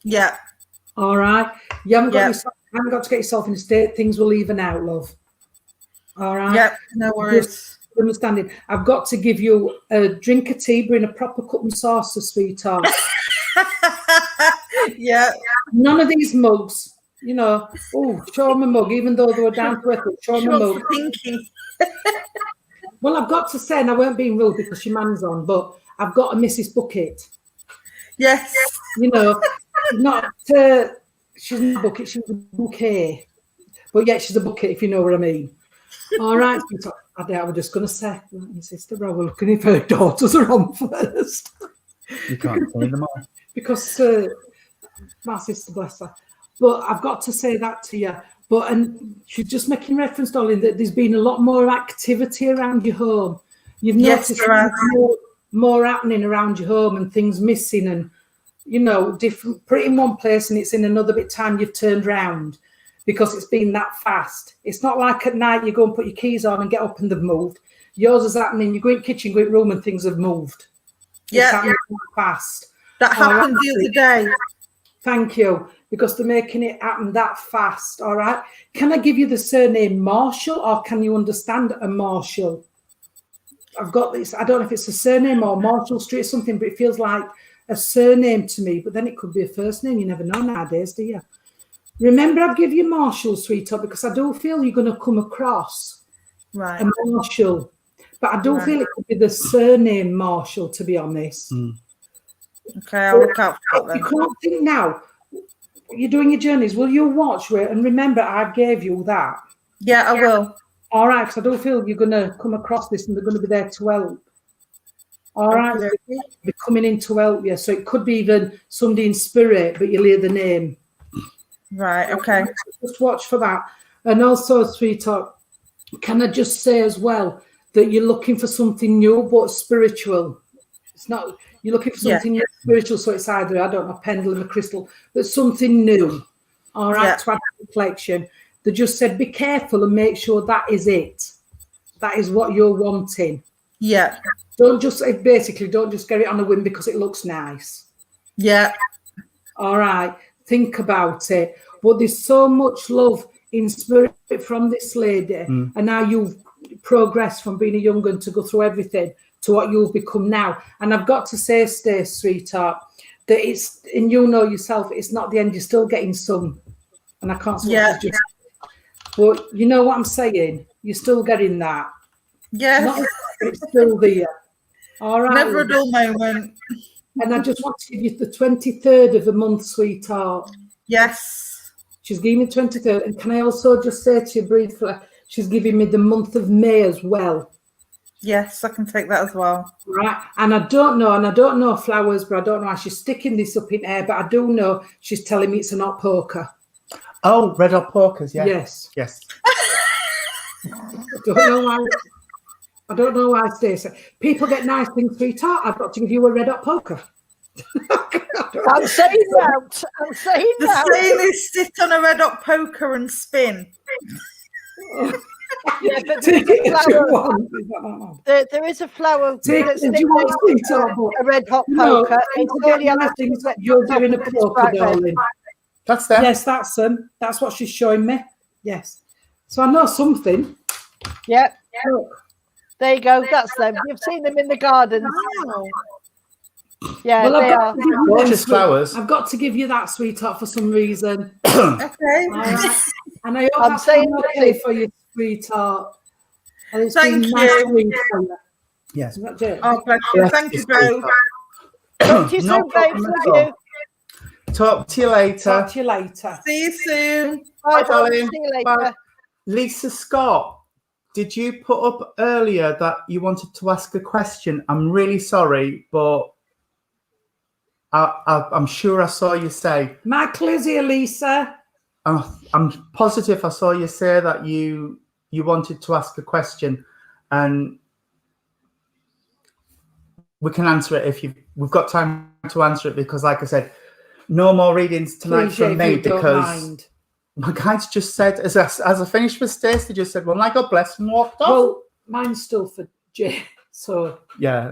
Yeah. All right. You haven't got, Yeah. yourself, you haven't got to get yourself in a state. Things will even out, love. All right. Yeah. No worries. Understanding. I've got to give you a drink of tea, bring a proper cup and saucer, sweetheart. Yeah. None of these mugs. Show them a mug, even though they were down to earth. Show She them a wants mug. a pinky. Well, I've got to say, and I weren't being rude because your man's on, but I've got a Mrs. Bucket. Yes. Not she's not a bucket, she's a bouquet. But yeah, she's a bucket, if you know what I mean. All right, I was just going to say, my sister, bro, we're looking if her daughters are on first. You can't see them all. Because my sister, bless her. But I've got to say that to you. And she's just making reference, darling, that there's been a lot more activity around your home. You've Yes, noticed there are. more happening around your home and things missing and, you know, different, put it in one place and it's in another bit of time you've turned round because it's been that fast. It's not like at night you go and put your keys on and get up and they've moved. Yours is happening. You go in the kitchen, go in the room and things have moved. It's Yeah, happening fast. that happened the other day. Thank you, because they're making it happen that fast. All right. Can I give you the surname Marshall, or can you understand a Marshall? I've got this. I don't know if it's a surname or Marshall Street or something, but it feels like a surname to me. But then it could be a first name. You never know nowadays, do you? Remember, I'll give you Marshall, sweetheart, because I do feel you're going to come across Right. a Marshall, but I do feel it could be the surname Marshall, to be honest. Okay, I'll look out for that You then. can't think now. You're doing your journeys. Will you watch it? And remember, I gave you that. Yeah, I will. All right, because I do feel you're going to come across this and they're going to be there to help. All right, Okay. they're coming in to help you. So it could be even somebody in spirit, but you'll hear the name. Right, okay. Just watch for that. And also, sweetheart, can I just say as well that you're looking for something new but spiritual? It's not, you're looking for something new, spiritual, so it's either, I don't know, a pendulum, a crystal, but something new. All right, to add reflection. They just said, be careful and make sure that is it. That is what you're wanting. Yeah. Don't just basically don't just get it on a whim because it looks nice. Yeah. All right, think about it. But there's so much love in spirit from this lady, and now you've progressed from being a young one to go through everything to what you've become now. And I've got to say, Stay, sweetheart, that it's, and you know yourself, it's not the end. You're still getting some, and I can't say what she's just. But you know what I'm saying? You're still getting that. Yes. Not, it's still there. All right. Never a dull moment. And I just want to give you the 23rd of the month, sweetheart. Yes. She's giving me 23rd. And can I also just say to you briefly, she's giving me the month of May as well. Yes, I can take that as well. Right. And I don't know flowers, but I don't know how she's sticking this up in air, but I do know she's telling me it's an hot poker. Oh, red hot pokers, yeah. Yes. Yes. I don't know why Stacey. People get nice things, sweetheart. I've got to give you a red hot poker. I'm saying that. I'm saying The that. saying is sit on a red hot poker and spin. Yeah, but Take it if you want. there is a flower Take that's it if you want, sweetheart. a red hot No, poker. It's people get only on nice the things. top You're of doing a it, it's poker, bright red. darling. That's them. Yes, that's them. That's what she's showing me. Yes. So I know something. Yep. Look. There you go. That's them. You've seen them in the gardens. Wow. Yeah, Well, they are. Gorgeous flowers. I've got to give you that, sweetheart, for some reason. Okay. All right. And I hope I'm that's saying been okay nothing. for you, sweetheart. And it's Thank been nice you. doing for you. Yes. Isn't that it? Oh, bless you. Yes, Thank you, it's Joe. good. Talk to you No soon, babes. problem at Love all. you. Talk to you later. Talk to you later. See you soon. Bye, darling. See you later. Bye. Lisa Scott, did you put up earlier that you wanted to ask a question? I'm really sorry, but I'm sure I saw you say. Michael is here, Lisa. I'm positive I saw you say that you wanted to ask a question, and we can answer it if we've got time to answer it, because like I said, no more readings tonight Please, from if me, you don't because mind. my guides just said, as I finished with Stacey, they just said, well, my God bless, and walked off. Well, mine's still for Jay. So Yeah.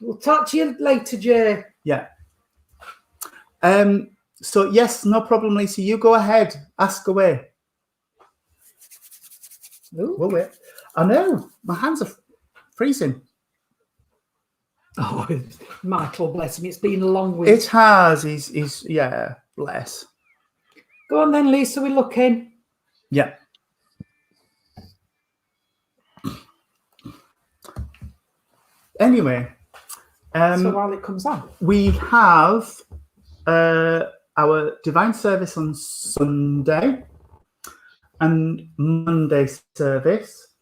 we'll talk to you later, Jay. Yeah. So yes, no problem, Lisa. You go ahead. Ask away. Ooh. We'll wait. I know. My hands are freezing. Oh, Michael, bless him. It's been a long week. It has. He's yeah, bless. Go on then, Lisa. We're looking. Yeah. Anyway, So while it comes on. we have our divine service on Sunday and Monday service.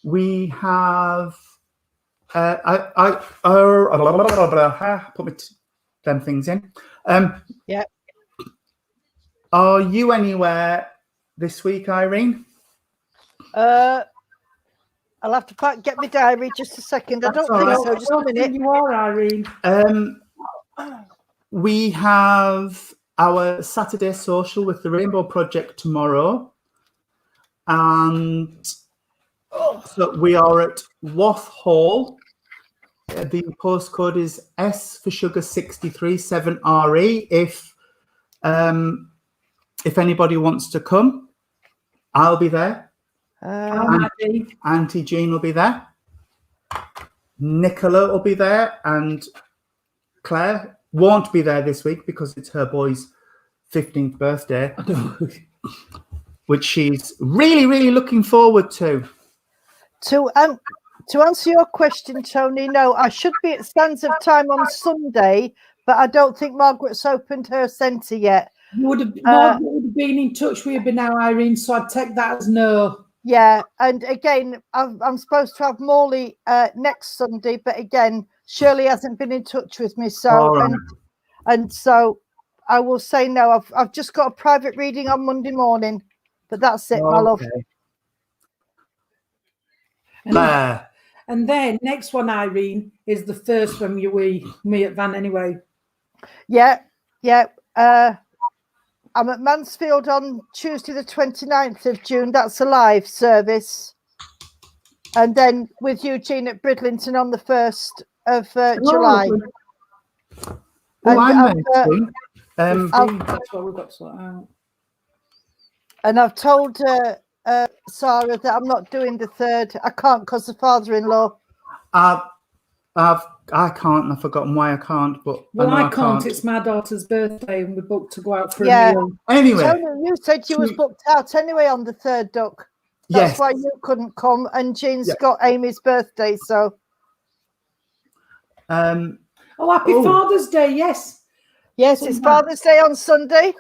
We have put my them things in. Yeah. Are you anywhere this week, Irene? I I'll have to get my diary just a second. I That's don't all think right. so. Just I a don't think minute. you are, Irene. We have our Saturday social with the Rainbow Project tomorrow. And so we are at Wath Hall. The postcode is S for sugar 637RE. If anybody wants to come, I'll be there. Auntie Jean will be there. Nicola will be there, and Claire won't be there this week because it's her boy's 15th birthday, which she's really, really looking forward to. To answer your question, Tony, no, I should be at Sands of Time on Sunday, but I don't think Margaret's opened her centre yet. Margaret would have been in touch with you by now, Irene, so I'd take that as no. Yeah, and again, I'm supposed to have Morley next Sunday, but again, Shirley hasn't been in touch with me, so right. and so I will say no. I've just got a private reading on Monday morning, but that's it, my love. And then next one, Irene, is the first when me at Van anyway. Yeah. I'm at Mansfield on Tuesday the 29th of June. That's a live service. And then with Eugene at Bridlington on the 1st of July. That's what we've got to sort out. And I've told Sarah that I'm not doing the 3rd. I can't because the father-in-law. I can't, and I've forgotten why I can't. But I can't. It's my daughter's birthday, and we're booked to go out for a meal. Anyway, Tony, you said you was booked out anyway on the 3rd, Duck. That's why you couldn't come. And Jean's got Amy's birthday, so. Happy Father's Day! Yes, it's Father's Day on Sunday.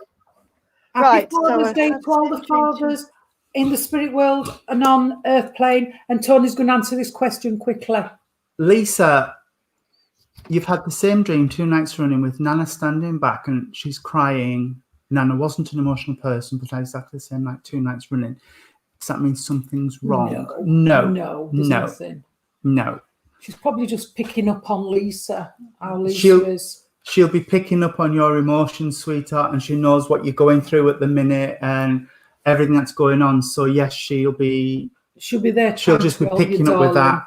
Happy Father's Day to all the fathers in the spirit world and on Earth plane. And Tony's going to answer this question quickly. Lisa, you've had the same dream 2 nights running with Nana standing back and she's crying. Nana wasn't an emotional person, but exactly the same night 2 nights running. Does that mean something's wrong? No. Nothing. No. She's probably just picking up on Lisa. How Lisa is. She'll be picking up on your emotions, sweetheart, and she knows what you're going through at the minute and everything that's going on. So yes, she'll be there. She'll just be picking up with that.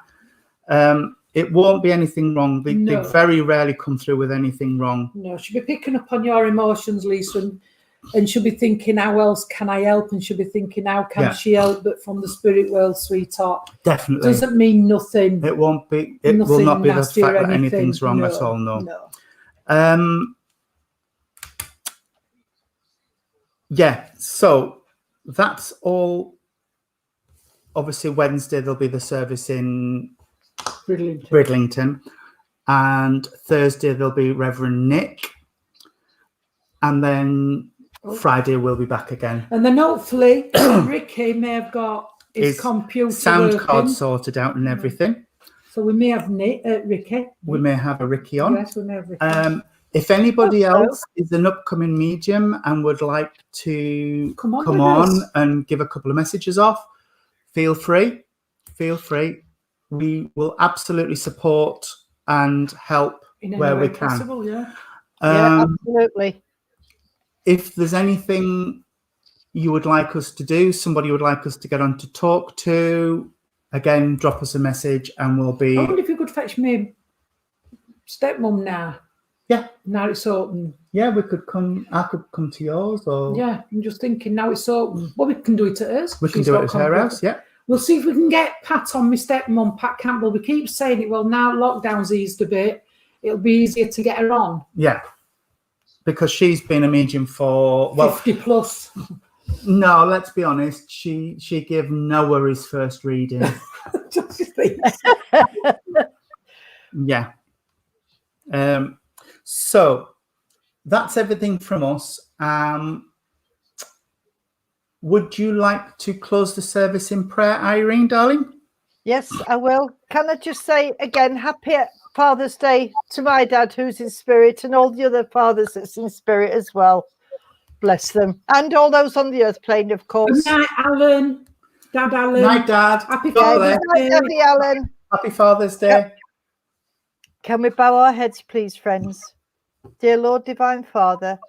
It won't be anything wrong. They very rarely come through with anything wrong. No, she'll be picking up on your emotions, Lisa, and she'll be thinking, how else can I help? And she'll be thinking, how can she help? But from the spirit world, sweetheart. Definitely. Doesn't mean nothing. It won't be. It will not be the fact that anything's wrong at all. No. So that's all. Obviously, Wednesday there'll be the service in Bridlington, and Thursday there'll be Reverend Nick, and then Friday we'll be back again. And then hopefully Ricky may have got his computer sound card sorted out and everything. So we may have Ricky. We may have a Ricky on. Yes, we may have Ricky. If anybody else is an upcoming medium and would like to come on and give a couple of messages off, feel free. We will absolutely support and help where we can. Possible, absolutely. If there's anything you would like us to do, somebody would like us to get on to talk to, again, drop us a message and we'll be. I wonder if you could fetch me stepmom now. Yeah. Now it's open. Yeah, we could come. I could come to yours, or yeah. I'm just thinking now it's open. Well, we can do it at hers. We can do it at her house. Yeah. We'll see if we can get Pat on, my stepmom, Pat Campbell. We keep saying it. Well, now lockdown's eased a bit. It'll be easier to get her on. Yeah. Because she's been a medium for 50 plus. No, let's be honest. She gave Noah his first reading. Yeah. So that's everything from us. Would you like to close the service in prayer, Irene, darling? Yes, I will. Can I just say again, happy Father's Day to my dad, who's in spirit, and all the other fathers that's in spirit as well. Bless them. And all those on the earth plane, of course. Good night, Alan. Dad Alan. Night, Dad. Happy God Father's bless. Day. Debbie Allen. Happy Father's Day. Yep. Can we bow our heads, please, friends? Dear Lord, Divine Father,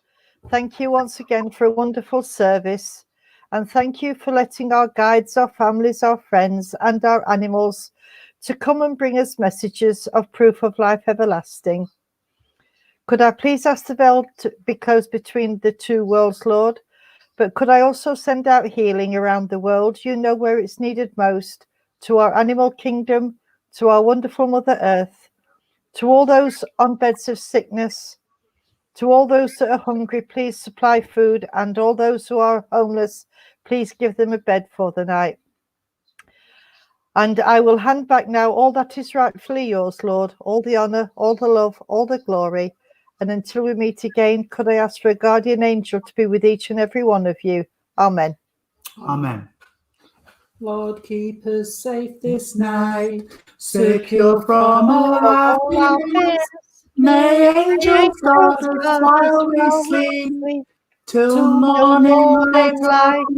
thank you once again for a wonderful service. And thank you for letting our guides, our families, our friends, and our animals to come and bring us messages of proof of life everlasting. Could I please ask the veil to be closed between the two worlds, Lord? But could I also send out healing around the world? You know where it's needed most, to our animal kingdom, to our wonderful Mother Earth, to all those on beds of sickness, to all those that are hungry, please supply food, and all those who are homeless, please give them a bed for the night. And I will hand back now all that is rightfully yours, Lord, all the honour, all the love, all the glory. And until we meet again, could I ask for a guardian angel to be with each and every one of you? Amen. Amen. Lord, keep us safe this night, Secure from all our fears. May angels guard us while we sleep. Till morning light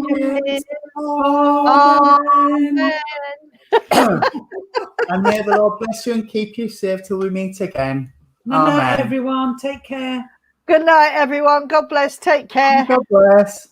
appears. Amen. And may the Lord bless you and keep you safe till we meet again. Good night, Amen. everyone. Take care. Good night, everyone. God bless. Take care. God bless.